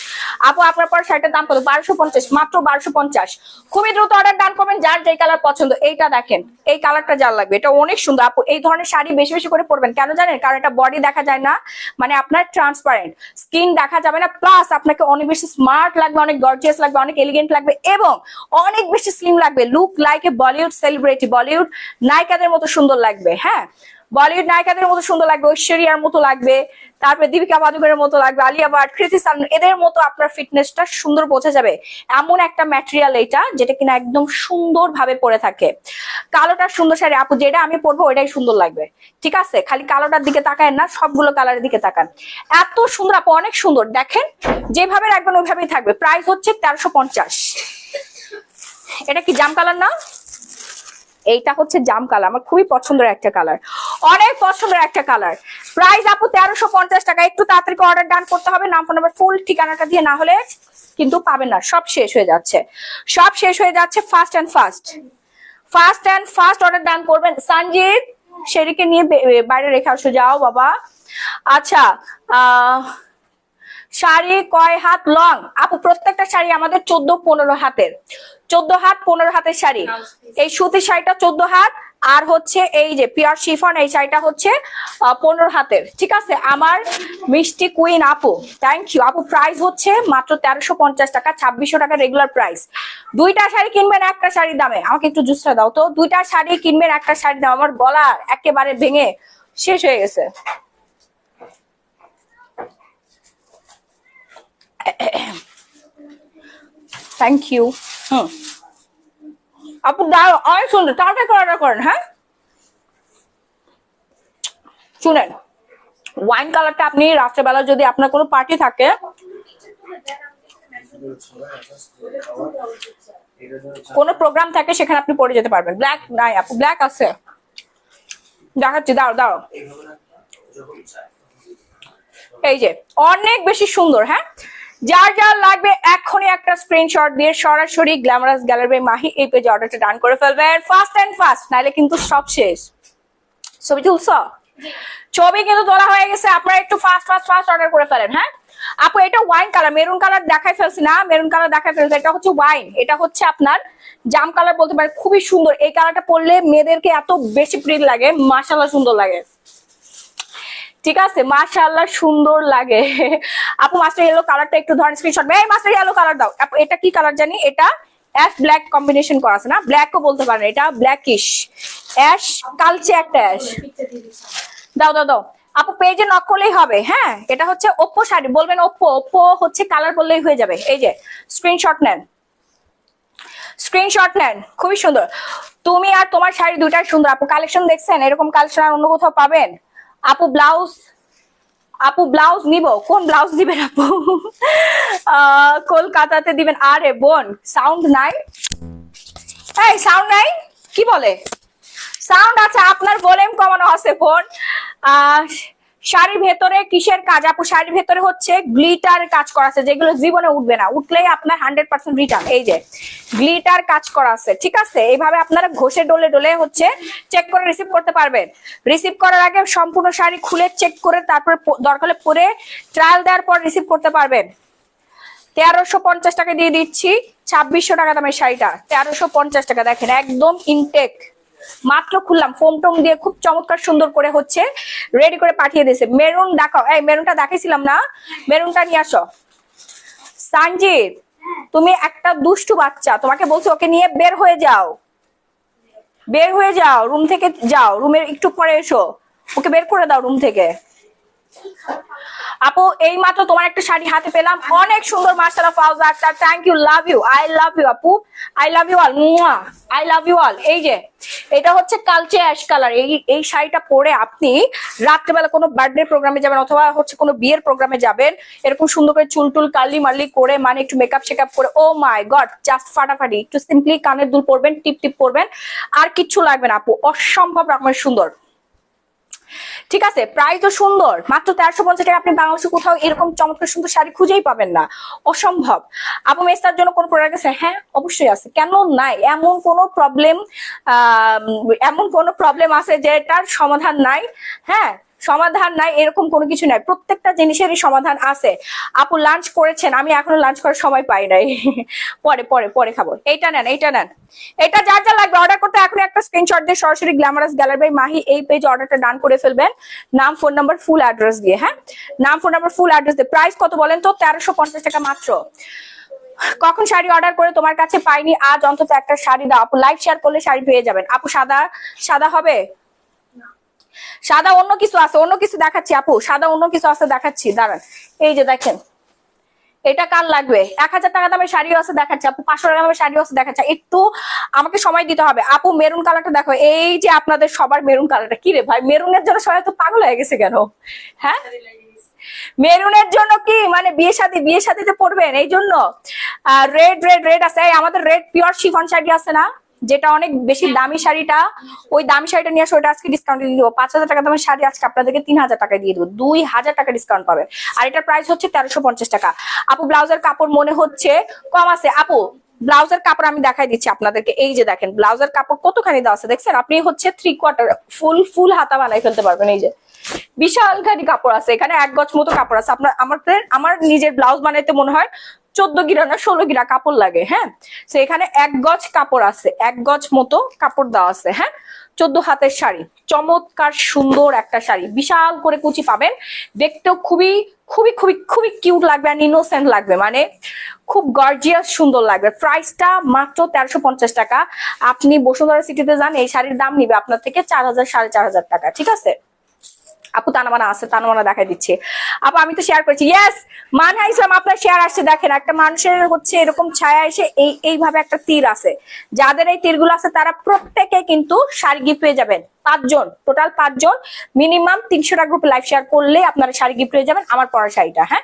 আপু আপনার পর শাড়িটার দাম কত? 1250, মাত্র 1250। খুবই দ্রুত অর্ডার ডান করবেন, যার যেই কালার পছন্দ। এইটা দেখেন, এই কালারটা যার লাগবে, এটা অনেক সুন্দর। আপু এই ধরনের শাড়ি বেশি বেশি করে পরবেন, কেন জানেন? কারণ এটা বডি দেখা যায় না, মানে আপনার ট্রান্সপারেন্ট স্কিন দেখা যাবে না, প্লাস আপনাকে অনেক বেশি স্মার্ট লাগবে, অনেক গর্জিয়াস লাগবে, অনেক এলিগেন্ট লাগবে, এবং অনেক বেশি স্লিম লাগবে। Look like a Bollywood celebrity, Bollywood নায়িকাদের মতো সুন্দর লাগবে। হ্যাঁ বলিউড নায়িকাদের মতো সুন্দর লাগবে, ঐশ্বরিয়ার মতো লাগবে, তারপরে দীপিকা পাদুকোনের মতো লাগবে, আলিয়া ভাট, কৃতি সানন, এদের মতো আপনার ফিটনেসটা সুন্দর বোঝা যাবে। এমন একটা ম্যাটেরিয়াল এটা, যেটা কিনা একদম সুন্দর ভাবে পরে থাকে। কালোটা সুন্দর শাড়ি আপু, যেটা আমি পরবো ওইটাই সুন্দর লাগবে, ঠিক আছে? খালি কালোটার দিকে তাকায় না, সবগুলো কালারের দিকে তাকান। এত সুন্দর আপু, অনেক সুন্দর। দেখেন যেভাবে রাখবেন ওইভাবেই থাকবে। প্রাইস হচ্ছে 1350। এটা কি জাম কালার না? এইটা হচ্ছে জাম কালার, আমার খুবই পছন্দের একটা কালার, অনেক পছন্দের একটা কালার। প্রাইস আপু 1350 টাকা। একটু তাড়াতাড়ি অর্ডার ডান করতে হবে, নাম ফোন নাম্বার ফুল ঠিকানাটা দিয়ে, না হলে কিন্তু পাবেন না, সব শেষ হয়ে যাচ্ছে, সব শেষ হয়ে যাচ্ছে। ফাস্ট অ্যান্ড ফাস্ট অর্ডার ডান করবেন। সঞ্জিত শেরিকে নিয়ে বাইরে রেখে আসো, যাও বাবা। আচ্ছা শাড়ি কয় হাত লং? আপু প্রত্যেকটা শাড়ি আমাদের 14-15 হাতের, 14 হাত 15 হাতের শাড়ি। এই সুতির শাড়িটা 14 হাত, আর হচ্ছে এই যে পিওর শিফন এই শাড়িটা হচ্ছে 15 হাতের, ঠিক আছে? আমার মিষ্টি কুইন আপু, থ্যাংক ইউ আপু। প্রাইস হচ্ছে মাত্র 1350 টাকা, 2600 টাকা রেগুলার প্রাইস। দুইটা শাড়ি কিনবেন একটা শাড়ির দামে। আমাকে একটু জুসটা দাও তো। দুইটা শাড়ি কিনবেন একটা শাড়ির দাম। আমার গলা একেবারে ভেঙে শেষ হয়ে গেছে। Thank you. আপু দাও, অনেক সুন্দর, তাড়াতাড়ি অর্ডার করেন। হ্যাঁ শুনেন, ওয়াইন কালারটা আপনি রাত্রেবেলা যদি আপনার কোনো পার্টি থাকে, কোনো প্রোগ্রাম থাকে, সেখানে আপনি পরে যেতে পারবেন। ব্ল্যাক নাই আপু, ব্ল্যাক আছে, দেখাচ্ছি, দাও দাও। এই যে অনেক বেশি সুন্দর। হ্যাঁ যার যার লাগবে এখনই একটা স্ক্রিনশট দিয়ে সরাসরি গ্ল্যামারাস গ্যালারি মাহি এই পেজে অর্ডারটা ডান করে ফেলবেন, ফাস্ট এন্ড ফাস্ট, নাইলে কিন্তু সব শেষ। ছবি তুলছ? ছবি কিন্তু তোলা হয়ে গেছে, আপনারা একটু ফাস্ট অর্ডার করে ফেলেন। হ্যাঁ আপু এটা ওয়াইন কালার, মেরুন কালার দেখাই ফেলছি না? মেরুন কালার দেখাই ফেলছি, এটা হচ্ছে ওয়াইন, এটা হচ্ছে আপনার জাম কালার বলতে পারেন। খুবই সুন্দর, এই কালারটা পরলে মেয়েদেরকে এত বেশি প্রিয় লাগে, মাশাআল্লাহ সুন্দর লাগে, ঠিক আছে? মাশাআল্লাহ সুন্দর লাগে। আপু মাস্টার ইয়েলো কালারটা একটু ধরেন স্ক্রিনশট। এই মাস্টার ইয়েলো কালার দাও আপু। এটা কি কালার জানি? এটা অ্যাশ ব্ল্যাক কম্বিনেশন করা আছে না? ব্ল্যাকও বলতে পারেন, এটা ব্ল্যাকিশ অ্যাশ, কালচে একটা অ্যাশ। দাও দাও দাও আপু, পেজে নক করলেই হবে। হ্যাঁ এটা হচ্ছে ওপ্পো শাড়ি, বলবেন ওপ্পো, ওপ্পো হচ্ছে কালার বললেই হয়ে যাবে। এই যে স্ক্রিনশট নেন, স্ক্রিনশট নেন, খুবই সুন্দর। তুমি আর তোমার শাড়ি দুইটাই সুন্দর আপু। কালেকশন দেখছেন? এরকম কালেকশন আর অন্য কোথাও পাবেন? আপু ব্লাউজ, আপু ব্লাউজ নিব, কোন ব্লাউজ দিবেন আপু? কলকাতাতে দিবেন? আরে বোন সাউন্ড নাই, এই সাউন্ড নাই, কি বলে? সাউন্ড আছে, আপনার ভলিউম কমানো আছে ফোন। শাড়ির ভেতরে কিসের কাজ আপু? শাড়ির ভেতরে হচ্ছে গ্লিটার কাজ করা আছে, যেগুলো জীবনে উঠবে না, উঠলেই আপনার 100% রিটার্ন। এই যে গ্লিটার কাজ করা আছে, ঠিক আছে? এইভাবে আপনারা ঘষে ডলে ডলে হচ্ছে চেক করে রিসিভ করতে পারবেন। রিসিভ করার আগে সম্পূর্ণ শাড়ি খুলে চেক করে তারপর দরকার হলে পরে ট্রায়াল দেওয়ার পর রিসিভ করতে পারবেন। 1350 টাকা দিয়ে দিচ্ছি, 2600 টাকা দামের শাড়িটা 1350 টাকা। দেখেন একদম ইনটেক, মাত্র খুললাম, ফোম টোম দিয়ে খুব চমৎকার সুন্দর করে হচ্ছে রেডি করে পাঠিয়ে দিয়েছে। মেরুন দেখাও, এই মেরুনটা দেখাইছিলাম না? মেরুনটা নিয়ে আসো। সঞ্জিত তুমি একটা দুষ্টু বাচ্চা, তোমাকে বলছি ওকে নিয়ে বের হয়ে যাও, বের হয়ে যাও, রুম থেকে যাও, রুমের একটু পরে এসো, ওকে বের করে দাও রুম থেকে। আপু এই মাত্র তোমার একটা শাড়ি হাতে পেলাম, অনেক সুন্দর মাশাআল্লাহ Fauza Akter, thank you, love you, I love you আপু, I love you all, I love you all. এই যে এটা হচ্ছে কালচে অ্যাশ কালার, এই শাড়িটা পরে আপনি রাত্রেবেলা কোনো বার্থডে প্রোগ্রামে যাবেন অথবা হচ্ছে কোনো বিয়ের প্রোগ্রামে যাবেন, এরকম সুন্দর করে চুল টুল কার্লি মার্লি করে, মানে একটু মেকআপ শেকআপ করে, ও মাই গড জাস্ট ফাটাফাটি। একটু সিম্পলি কানের দুল পরবেন, টিপ টিপ পরবেন, আর কিচ্ছু লাগবে না আপু, অসম্ভব রকমের সুন্দর। ঠিক আছে, প্রাইসও সুন্দর, মাত্র 1350 টাকা। আপনি বাংলাদেশে কোথাও এরকম চমৎকার সুন্দর শাড়ি খুঁজেই পাবেন না, অসম্ভব। আপু মেস্তার জন্য কোন প্রোডাক্ট আছে? হ্যাঁ অবশ্যই আছে, কেন নাই? এমন কোনো প্রবলেম আছে যেটার সমাধান নাই? হ্যাঁ, সমাধান নাই এরকম কোনো কিছু নাই, প্রত্যেকটা জিনিসেরই সমাধান আছে। আপু লাঞ্চ করেছেন? আমি এখনো লাঞ্চ করার সময় পাই নাই। পরে পরে পরে খাবো। এইটা নেন, এইটা নেন, এটা যার যা লাগবে অর্ডার করতে এখন একটা স্ক্রিনশট দিয়ে সরাসরি গ্ল্যামারাস গ্যালারি বাই মাহি এই পেজে অর্ডারটা ডান করে ফেলবেন, নাম, ফোন নাম্বার, ফুল অ্যাড্রেস দিয়ে। হ্যাঁ, নাম, ফোন নাম্বার, ফুল অ্যাড্রেস দিয়ে। প্রাইস কত বলেন তো? 1350 টাকা মাত্র। কখন শাড়ি অর্ডার করে তোমার কাছে পাইনি, আজ অন্তত একটা শাড়ি দাও। আপু লাইভ শেয়ার করলে শাড়ি পেয়ে যাবেন। আপু সাদা, সাদা হবে? সাদা অন্য কিছু আছে, অন্য কিছু দেখাচ্ছি আপু, সাদা অন্য কিছু আছে দেখাচ্ছি, দাঁড়ান। এই যে দেখেন, এটা কার লাগবে? 1000 টাকা দামের শাড়িও আছে দেখাচ্ছি আপু, 500 টাকা দামের শাড়িও আছে দেখাচ্ছি। একটু আমাকে সময় দিতে হবে আপু। মেরুন কালারটা দেখো, এই যে আপনাদের সবার মেরুন কালারটা। কি রে ভাই, মেরুনের জন্য সবাই তো পাগল হয়ে গেছে কেন? হ্যাঁ, মেরুনের জন্য কি মানে বিয়ে শাদিতে পড়বেন এই জন্য? রেড রেড রেড আছে। আমাদের রেড পিওর শিফন শাড়ি আছে না, যেটা অনেক বেশি দামি শাড়িটা, ওই দামি শাড়িটা নিয়ে আসো, ওটা আজকে ডিসকাউন্ট দিয়ে দিব। 5000 টাকা দামের শাড়ি আজকে আপনাদেরকে 3000 টাকা দিয়ে দিব, 2000 টাকা ডিসকাউন্ট পাবে। আর এটার প্রাইস হচ্ছে 1350 টাকা। আপু ব্লাউজের কাপড় মনে হচ্ছে কম আছে। আপু ব্লাউজের কাপড় আমি দেখাই দিচ্ছি আপনাদেরকে, এই যে দেখেন ব্লাউজের কাপড় কতখানি দেওয়া আছে দেখছেন? আপনি হচ্ছে 3/4 ফুল হাতা বানাই ফেলতে পারবেন। এই যে বিশাল খানি কাপড় আছে এখানে, 1 গজ মতো কাপড় আছে। আমার নিজের ব্লাউজ বানাইতে মনে হয় 14 গিরা না 16 গিরা কাপড় লাগে। হ্যাঁ, তো এখানে 1 গজ কাপড় আছে, 1 গজ মতো কাপড় দেওয়া আছে। হ্যাঁ, 14 হাতের শাড়ি, চমৎকার সুন্দর একটা শাড়ি, বিশাল করে কুচি পাবেন, দেখতেও খুবই খুবই খুবই খুবই কিউট লাগবে আর ইনোসেন্ট লাগবে, মানে খুব গর্জিয়াস সুন্দর লাগবে। প্রাইসটা মাত্র 1350 টাকা। আপনি বসুন্ধরা সিটিতে যান, এই শাড়ির দাম নিবে আপনার থেকে 4000 4500 টাকা। ঠিক আছে আপু, তানামানা আছে, তানামানা দেখাই দিচ্ছে আপু, আমি তো শেয়ার করেছি। ইয়েস মানহা ইসলাম, আপনার শেয়ার আসছে, দেখেন একটা মানুষের হচ্ছে এরকম ছায়া এসে এইভাবে একটা তীর আছে, যাদের এই তীরগুলো আছে তারা প্রত্যেকে কিন্তু শাড়ি গিফট পেয়ে যাবেন। 5 জন, টোটাল 5 জন, মিনিমাম 300 টাকা গ্রুপে লাইভ শেয়ার করলে আপনারা শাড়ি গিফট পেয়ে যাবেন। আমার পরা শাড়িটা, হ্যাঁ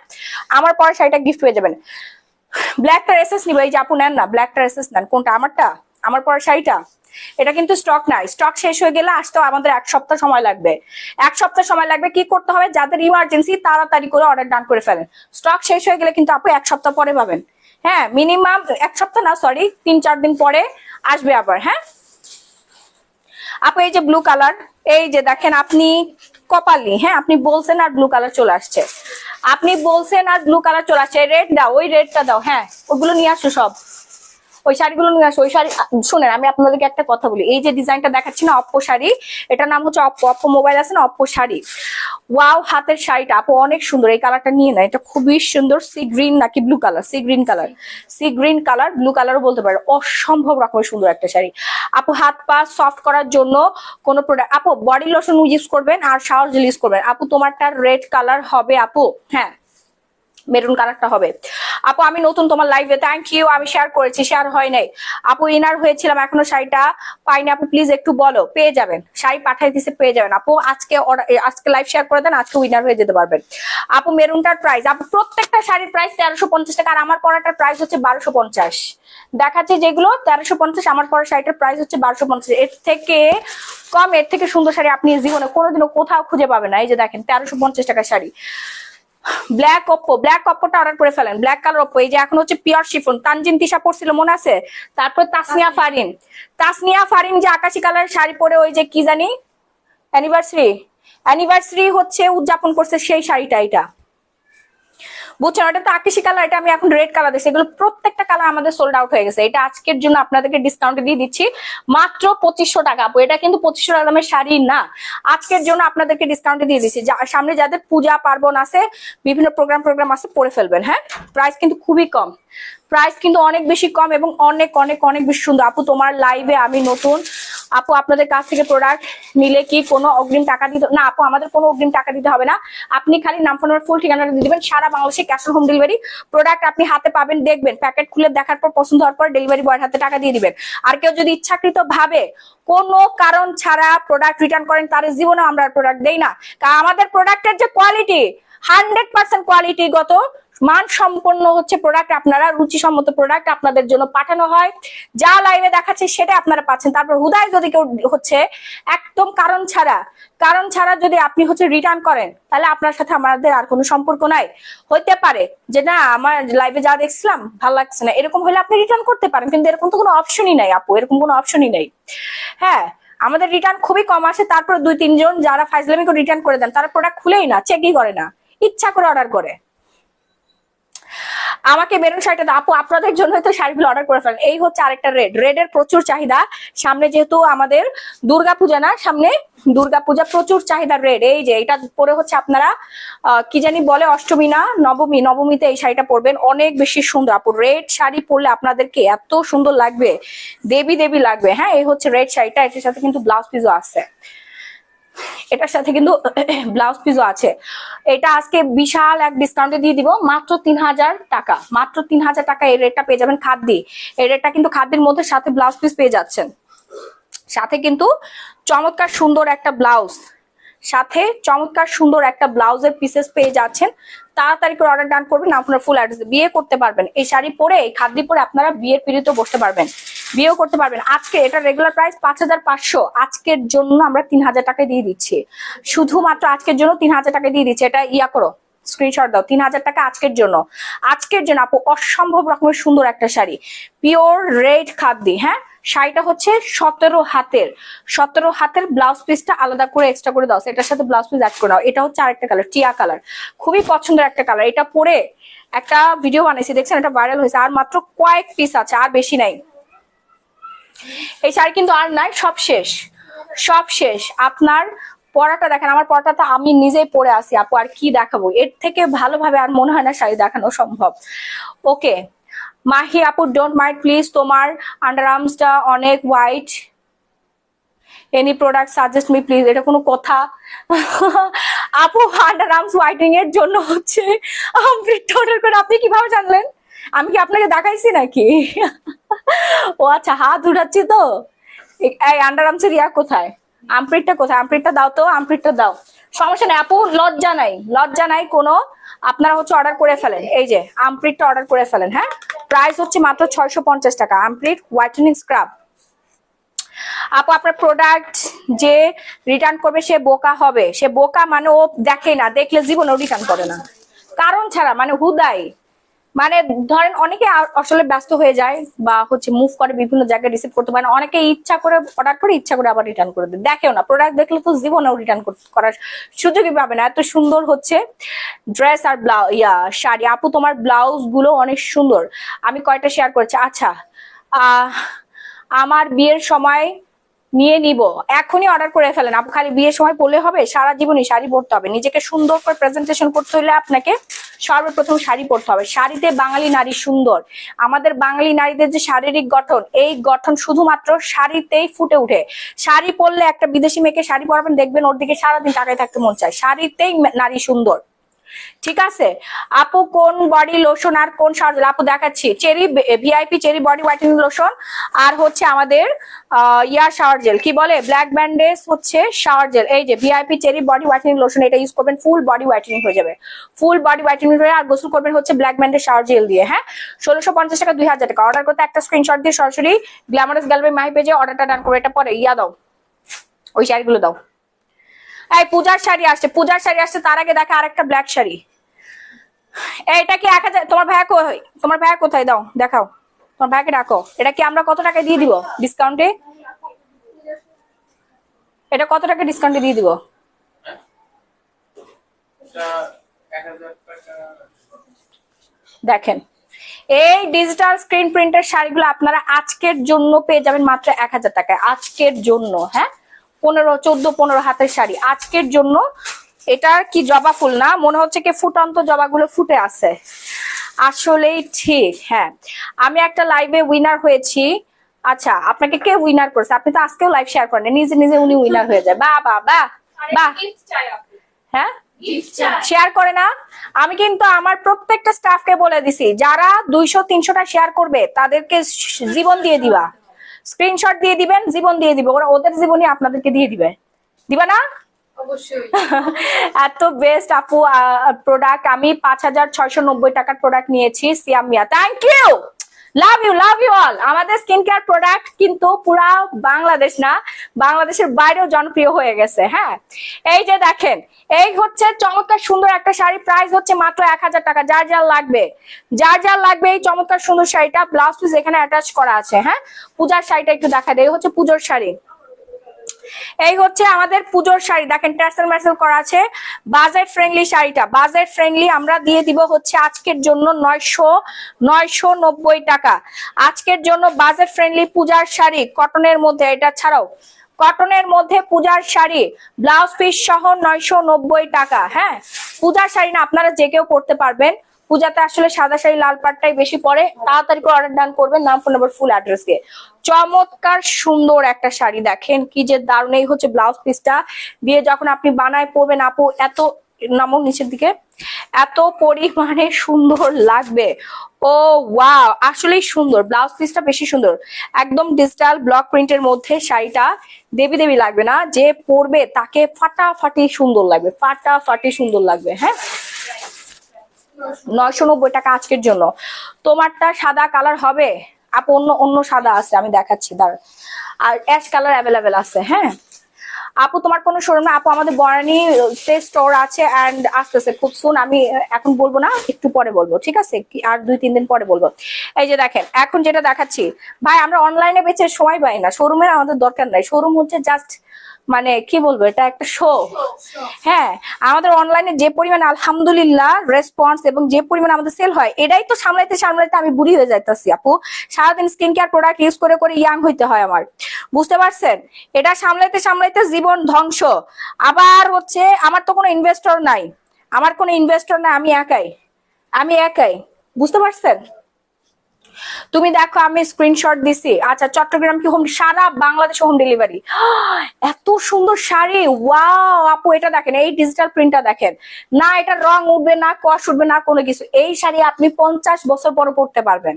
আমার পরা শাড়িটা গিফট পেয়ে যাবেন। ব্ল্যাকটা এসএস নিব, এই যে আপু নেন না, ব্ল্যাকটা এসএস নেন। কোনটা? আমারটা, আমার পরা শাড়িটা। এটা কিন্তু স্টক নাই, স্টক শেষ হয়ে গেলে আসতেও আমাদের 1 সপ্তাহ সময় লাগবে। 1 সপ্তাহ সময় লাগবে। কি করতে হবে? যাদের ইমার্জেন্সি তাড়াতাড়ি করে অর্ডার ডান করে ফেলেন। স্টক শেষ হয়ে গেলে কিন্তু আপু 1 সপ্তাহ পরে পাবেন। হ্যাঁ, মিনিমাম 1 সপ্তাহ না, সরি 3-4 দিন পরে আসবে আবার। হ্যাঁ আপু, এই যে ব্লু কালার, এই যে দেখেন আপনি কপালি, হ্যাঁ আপনি বলছেন আর ব্লু কালার চলে আসছে, আপনি বলছেন আর ব্লু কালার চলে আসছে। রেড দাও, ওই রেডটা দাও। হ্যাঁ, ওগুলো নিয়ে আসো সব, ওই শাড়িগুলো নিয়ে আসো। ওই শাড়ি শুনেন, আমি আপনাদেরকে একটা কথা বলি, এই যে ডিজাইনটা দেখাচ্ছি না অপ্পো শাড়ি, এটার নাম হচ্ছে অপ্পো। অপ্পো মোবাইল আছে না, অপ্পো শাড়ি। ওয়াও, হাতের শাড়িটা আপু অনেক সুন্দর, এই কালারটা নিয়ে না, এটা খুবই সুন্দর। সি গ্রিন নাকি blue colour? Sea green colour, sea green colour, blue কালারও বলতে পারে। অসম্ভব রকমের সুন্দর একটা শাড়ি আপু। হাত পা সফট করার জন্য কোন প্রোডাক্ট আপু, বডি লোশন ইউজ করবেন আর শাওয়ার জেল ইউজ করবেন। আপু তোমারটা রেড কালার হবে আপু, হ্যাঁ মেরুন কালারটা হবে আপু। আমি নতুন তোমার লাইভে, থ্যাংক ইউ। আমি শেয়ার করেছি, শেয়ার হয় নাই আপু। ইনার হয়েছিলাম, এখনো শাড়িটা পাইনি আপু, প্লিজ একটু বলো। পেয়ে যাবেন, শাড়ি পাঠাই দিছে, পেয়ে যাবেন আপু। আজকে লাইভ শেয়ার করে দেন, আজকে উইনার হয়ে যেতে পারবেন আপু। মেরুনটার প্রাইস আপু, প্রত্যেকটা শাড়ির প্রাইস 1350 টাকা, আর আমার পরাটার প্রাইস হচ্ছে 1250। দেখাচ্ছি যেগুলো 1350, আমার পরা শাড়িটার প্রাইস হচ্ছে 1250। এর থেকে কম, এর থেকে সুন্দর শাড়ি আপনি জীবনে কোনোদিনও কোথাও খুঁজে পাবেন না। এই যে দেখেন 1350 টাকার শাড়ি। ব্ল্যাক ওপ্পো, ব্ল্যাক ওপ্পোটা অর্ডার করে ফেলেন, ব্ল্যাক কালার ওপ্পো। এই যে এখন হচ্ছে পিওর শিফন, তানজিন তিশা পড়ছিল মনে আছে? তারপর তাসনিয়া ফারিন, তাসনিয়া ফারিন যে আকাশি কালার শাড়ি পরে ওই যে কি জানি অ্যানিভার্সারি হচ্ছে উদযাপন করছে, সেই শাড়িটা এটা, বুঝছেন? ওটা তো আকাশি কালার, এটা আমি এখন রেড কালার দিচ্ছি। এগুলো প্রত্যেকটা কালার আমাদের সোল্ড আউট হয়ে গেছে। এটা আজকের জন্য আপনাদেরকে ডিসকাউন্ট দিয়ে দিচ্ছি মাত্র 2500 টাকা আপু। এটা কিন্তু 2500 টাকা দামের শাড়ি না, আজকের জন্য আপনাদেরকে ডিসকাউন্ট দিয়ে দিচ্ছি। সামনে যাদের পূজা পার্বণ আছে, বিভিন্ন প্রোগ্রাম আছে, পরে ফেলবেন। হ্যাঁ, প্রাইস কিন্তু খুবই কম, প্রাইস কিন্তু অনেক বেশি কম এবং অনেক অনেক অনেক বেশি সুন্দর আপু। তোমার লাইভে আমি নতুন আপু, আপনাদের কাছ থেকে প্রোডাক্ট নিলে কি কোনো অগ্রিম টাকা দিতে? না আপু, আমাদের কোনো অগ্রিম টাকা দিতে হবে না। আপনি খালি নাম, ফোন নাম্বার, ফুল ঠিকানাটা দিয়ে দিবেন। সারা বাংলাদেশে cash on home delivery. Product আপনি হাতে পাবেন, দেখবেন, প্যাকেট খুলে দেখার পর পছন্দ হওয়ার পর ডেলিভারি বয়ের হাতে টাকা দিয়ে দিবেন। আর কেউ যদি ইচ্ছাকৃত ভাবে কোনো কারণ ছাড়া প্রোডাক্ট রিটার্ন করেন, তার জীবনে আমরা প্রোডাক্ট দেই না। কারণ আমাদের প্রোডাক্টের যে কোয়ালিটি 100% কোয়ালিটিগত মানসম্পন্ন হচ্ছে প্রোডাক্ট, আপনারা রুচিসম্মত প্রোডাক্ট আপনাদের জন্য পাঠানো হয়, যা লাইভে দেখাচ্ছে সেটা আপনারা পাচ্ছেন। তারপর হুদায় যদি কেউ হচ্ছে একদম কারণ ছাড়া যদি আপনি হচ্ছে রিটার্ন করেন, তাহলে আপনার সাথে আমাদের আর কোনো সম্পর্ক নাই। হইতে পারে যে না আমার লাইভে যা দেখছিলাম ভালো লাগছে না, এরকম হলে আপনি রিটার্ন করতে পারেন, কিন্তু এরকম তো কোনো অপশনই নাই আপু, এরকম কোনো অপশনই নাই। হ্যাঁ, আমাদের রিটার্ন খুবই কম আসে। তারপর 2-3 জন যারা ফাইজলামি করে রিটার্ন করে দেন, তারা প্রোডাক্ট খুলেই না, চেকই করে না, ইচ্ছা করে অর্ডার করে। আমাকে মেরুন শাড়িটা দাও আপু, আপনাদের জন্য তো শাড়িগুলো অর্ডার করে ফেলেন। এই হচ্ছে আরেকটা রেডের প্রচুর চাহিদা, সামনে যেহেতু আমাদের দুর্গাপূজা না, সামনে দুর্গাপূজা, প্রচুর চাহিদা রেড। এই যে এটা পরে হচ্ছে আপনারা কি জানি বলে, অষ্টমী না নবমীতে এই শাড়িটা পরবেন, অনেক বেশি সুন্দর আপু। রেড শাড়ি পরলে আপনাদেরকে এত সুন্দর লাগবে, দেবী দেবী লাগবে। হ্যাঁ, এই হচ্ছে রেড শাড়িটা, এটার সাথে কিন্তু ব্লাউজ পিসও আছে, এটার সাথে কিন্তু ব্লাউজ পিসও আছে। এটা আজকে বিশাল এক ডিসকাউন্টে দিয়ে দিব, মাত্র 3000 টাকা, মাত্র 3000 টাকা এই রেটটা পেয়ে যাবেন। খাদ্যি, এই রেটটা কিন্তু খাদ্যের মধ্যে সাথে ব্লাউজ পিস পেয়ে যাচ্ছেন, সাথে কিন্তু চমৎকার সুন্দর একটা ব্লাউজ, সাথে চমৎকার সুন্দর একটা ব্লাউজের পিসেস পেয়ে যাচ্ছেন। তাড়াতাড়ি করে অর্ডার ডান করবেন, আপনার ফুল অ্যাড্রেসে বিয়ে করতে পারবেন। এই শাড়ি পরে, এই খাদ্য পরে আপনারা বিয়ের পিড়িতে বসতে পারবেন, বিয়েও করতে পারবেন। আজকে এটা রেগুলার প্রাইস 5500, আজকের জন্য আমরা 3000 টাকায় দিয়ে দিচ্ছি, শুধুমাত্র আজকের জন্য 3000 টাকায় দিয়ে দিচ্ছি। এটা ইয়া করো, স্ক্রিনশট দাও, 3000 টাকা আজকের জন্য। আজকের জন্য আপু অসম্ভব রকমের সুন্দর একটা শাড়ি, পিওর রেড খাদ্যি। হ্যাঁ, শাড়িটা হচ্ছে 17 হাতের ব্লাউজ পিসটা আলাদা করে এক্সট্রা করে দাও, এটার সাথে ব্লাউজ পিস অ্যাড করে দাও। এটা হচ্ছে আরেকটা কালার, টিয়া কালার, খুবই পছন্দের একটা কালার। এটা পরে একটা ভিডিও বানাইছি, দেখছেন, এটা ভাইরাল হয়েছে। আর মাত্র কয়েক পিস আছে, আর বেশি নাই। এই শাড়ি কিন্তু আর নাই, সব শেষ, সব শেষ। আপনার পরাটা দেখেন, আমার পরাটা তো আমি নিজেই পরে আসি আপু, আর কি দেখাবো, এর থেকে ভালোভাবে আর মনে হয় না শাড়ি দেখানো সম্ভব। ওকে মাহি আপু, ডোন্ট মাইন্ড প্লিজ, তোমার আন্ডার আর্মসটা অনেক white, any product suggest me please. এটা কোনো কথা আপু? আন্ডার আর্মস হোয়াইটেনিং এর জন্য হচ্ছে অর্ডার করে, আপনি কিভাবে জানলেন? আমি কি আপনাকে দেখাইছি নাকি? ও আচ্ছা, হাত উঠাচ্ছি তো। এই আন্ডার আর্মসের ইয়া কোথায়, আমপ্রিটটা কোথায়? আমপ্রিটটা দাও তো, আমপ্রিটটা দাও। সমস্যা নাই আপু, লজ্জা নাই কোনো, আপনারা হচ্ছে অর্ডার করে ফেলেন। এই যে আমপ্রিটটা অর্ডার করে ফেলেন। হ্যাঁ, প্রাইস হচ্ছে মাত্র 650 টাকা, আমপ্রিট হোয়াইটেনিং স্ক্রাব। আপু আপনার প্রোডাক্ট যে রিটার্ন করবে সে বোকা হবে, সে বোকা মানে ও দেখে না, দেখলে জীবনেও রিটার্ন করে না, কারণ ছাড়া, মানে হুদাই। মানে ধরেন অনেকে আসলে ব্যস্ত হয়ে যায় বা হচ্ছে মুভ করে, বিভিন্ন জায়গায় রিসিভ করতে পারে না, অনেকে ইচ্ছা করে অর্ডার করে, ইচ্ছা করে আবার রিটার্ন করে দেয়, দেখেও না। প্রোডাক্ট দেখলে তো জীবনেও রিটার্ন করার সুযোগই পাবে না। এত সুন্দর হচ্ছে ড্রেস আর শাড়ি। আপু তোমার ব্লাউজ গুলো অনেক সুন্দর, আমি কয়টা শেয়ার করেছি। আচ্ছা, আমার বিয়ের সময় নিয়ে নিব, এখনই অর্ডার করে ফেলেন আপু। খালি বিয়ের সময় পরলে হবে? সারা জীবনই শাড়ি পরতে হবে, নিজেকে সুন্দর করে প্রেজেন্টেশন করতে হলে আপনাকে সর্বপ্রথম শাড়ি পরতে হবে। শাড়িতে বাঙালি নারী সুন্দর, আমাদের বাঙালি নারীদের যে শারীরিক গঠন, এই গঠন শুধুমাত্র শাড়িতেই ফুটে উঠে। শাড়ি পরলে, একটা বিদেশি মেয়েকে শাড়ি পরাবেন, দেখবেন ওর দিকে সারাদিন তাকায় থাকতে মন চায়। শাড়িতেই নারী সুন্দর, ঠিক আছে আপু? কোন বডি লোশন আর কোন শাওয়ার জেল? আপু দেখাচ্ছি, cherry VIP cherry body whitening lotion, আর হচ্ছে আমাদের শাওয়ার জেল, কি বলে, ব্ল্যাক ব্যান্ডেজ হচ্ছে শাওয়ার জেল। এই যে VIP cherry body whitening lotion, এটা ইউজ করবেন, ফুল বডি হোয়াইটেনিং হয়ে যাবে, ফুল বডি হোয়াইটেনিং হয়ে। আর গোসল করবেন হচ্ছে ব্ল্যাক ব্যান্ডেজ শাওয়ার জেল দিয়ে। হ্যাঁ, 1650 টাকা, 2000 টাকা। অর্ডার করতে একটা স্ক্রিনশট দিয়ে সরাসরি গ্ল্যামারাস গ্যালারি মাই পেজে অর্ডারটা ডান করে, এটা পরে দাও, ওই শাড়িগুলো দাও। এই পূজার শাড়ি আসছে, পূজার শাড়ি আসছে, তার আগে দেখা আরেকটা ব্ল্যাক শাড়ি। এটা কি 1000? তোমার ভাইয়া কোথায়, দাও, দেখাও, তোমার ভাইকে ডাকো। এটা কি আমরা কত টাকা দিয়ে দিব ডিসকাউন্টে? এটা কত টাকা ডিসকাউন্টে দিয়ে দিব? দেখেন, এই ডিজিটাল স্ক্রিন প্রিন্টের শাড়িগুলো আপনারা আজকের জন্য পেয়ে যাবেন মাত্র 1000 টাকায়, আজকের জন্য। হ্যাঁ, 14 হাতের শাড়ি আজকের জন্য। এটা কি জবা ফুল না, মনে হচ্ছে কি ফুটন্ত জবাগুলো ফুটে আছে, আসলেই ঠিক। হ্যাঁ, আমি একটা লাইভে উইনার হয়েছি। আচ্ছা, আপনাকে কে উইনার করেছে? আপনি তো আজকেও লাইভ শেয়ার করেন, নিজে নিজে উনি উইনার হয়ে যায়। বাহ বাহ বাহ বাহ। হ্যাঁ, শেয়ার করে না? আমি কিন্তু আমার প্রত্যেকটা স্টাফকে বলে দিছি, যারা 200-300টা শেয়ার করবে তাদেরকে জীবন দিয়ে দিবা, স্ক্রিনশট দিয়ে দিবেন, জীবন দিয়ে দিবে, ওরা ওদের জীবনই আপনাদেরকে দিয়ে দিবে। দিবা না? অবশ্যই। এত বেস্ট আপু প্রোডাক্ট। আমি 5,690 টাকার প্রোডাক্ট নিয়েছি Siam Mia. Thank you, love you all. আমাদের স্কিন কেয়ার প্রোডাক্ট কিন্তু পুরা বাংলাদেশ না, বাংলাদেশের বাইরেও জনপ্রিয় হয়ে গেছে। হ্যাঁ, এই যে দেখেন, এই হচ্ছে চমৎকার সুন্দর একটা শাড়ি, প্রাইস হচ্ছে মাত্র 1,000 টাকা। যার যার লাগবে, যার যার লাগবে এই চমৎকার সুন্দর শাড়িটা, ব্লাউজ পিস এখানে অ্যাটাচ করা আছে। হ্যাঁ, পূজার শাড়িটা একটু দেখা দেয়, হচ্ছে পুজোর শাড়ি। এই হচ্ছে আমাদের পুজোর শাড়ি, দেখেন ট্যাসেল ম্যাসেল করা আছে। বাজেট ফ্রেন্ডলি শাড়িটা, বাজেট ফ্রেন্ডলি আমরা দিয়ে দিব হচ্ছে আজকের জন্য 990 টাকা। আজকের জন্য বাজেট ফ্রেন্ডলি পূজার শাড়ি কটনের মধ্যে, এটা ছাড়াও কটনের মধ্যে পূজার শাড়ি ব্লাউজ পিস সহ 990 টাকা। হ্যাঁ, পূজার শাড়ি না, আপনারা যে কেউ পড়তে পারবেন। পূজাতে আসলে সাদা শাড়ি লাল পাটটাই বেশি পরে। তাড়াতাড়ি করে অর্ডার ডান করবেন, নাম ফোন নাম্বার ফুল অ্যাড্রেস দিয়ে। চমৎকার সুন্দর একটা শাড়ি, দেখেন কি যে দারুণ। এই হচ্ছে ব্লাউজ পিসটা, দিয়ে যখন আপনি বানায় পরবেন আপু, এত নামো নিচের দিকে, এত পরিমাণে সুন্দর লাগবে। ও ওয়াও, আসলেই সুন্দর, ব্লাউজ পিসটা বেশি সুন্দর। একদম ডিজিটাল ব্লক প্রিন্টের মধ্যে শাড়িটা দেবী দেবী লাগবে না, যে পরবে তাকে ফাটাফাটি সুন্দর লাগবে, ফাটাফাটি সুন্দর লাগবে। হ্যাঁ, 990 টাকা আজকের জন্য। তোমারটা সাদা কালার হবে আপু? অন্য সাদা আছে, আমি দেখাচ্ছি দাঁড়া। আর অ্যাশ কালার অ্যাভেলেবেল আছে। হ্যাঁ আপু, তোমার কোনো শোরুম না আপু? আমাদের বনানী স্টোর আছে এন্ড আসতেছে খুব সুন। আমি এখন বলবো না, একটু পরে বলবো, ঠিক আছে? আর 2-3 দিন পরে বলবো। এই যে দেখেন, এখন যেটা দেখাচ্ছি ভাই, আমরা অনলাইনে বেচে সময় পাই না, শোরুমের আমাদের দরকার নাই। শোরুম হচ্ছে জাস্ট মানে কি বলবো, এটা একটা শো। হ্যাঁ, আমাদের অনলাইনে যে পরিমাণ আলহামদুলিল্লাহ রেসপন্স এবং যে পরিমাণ আমাদের সেল হয়, এটাই তো সামলাইতে সামলাইতে আমি বুড়ি হয়ে যাইতেছি আপু। সারাদিন স্কিন কেয়ার প্রোডাক্ট ইউজ করে করে ইয়াং হইতে হয় আমার, বুঝতে পারছেন? এটা সামলাইতে সামলাইতে জীবন ধ্বংস। আবার হচ্ছে আমার তো কোনো ইনভেস্টর নাই, আমি একাই, বুঝতে পারছেন? তুমি দেখো, আমি স্ক্রিনশট দিছি। আচ্ছা, চট্টগ্রাম কি হোম, সারা বাংলাদেশ হোম ডেলিভারি। এত সুন্দর শাড়ি, ওয়াও আপু, এটা দেখেন, এই ডিজিটাল প্রিন্টটা দেখেন না, এটা রং উঠবে না, কষ উঠবে না, কোনো কিছু। এই শাড়ি আপনি 50 বছর পরে পরতে পারবেন।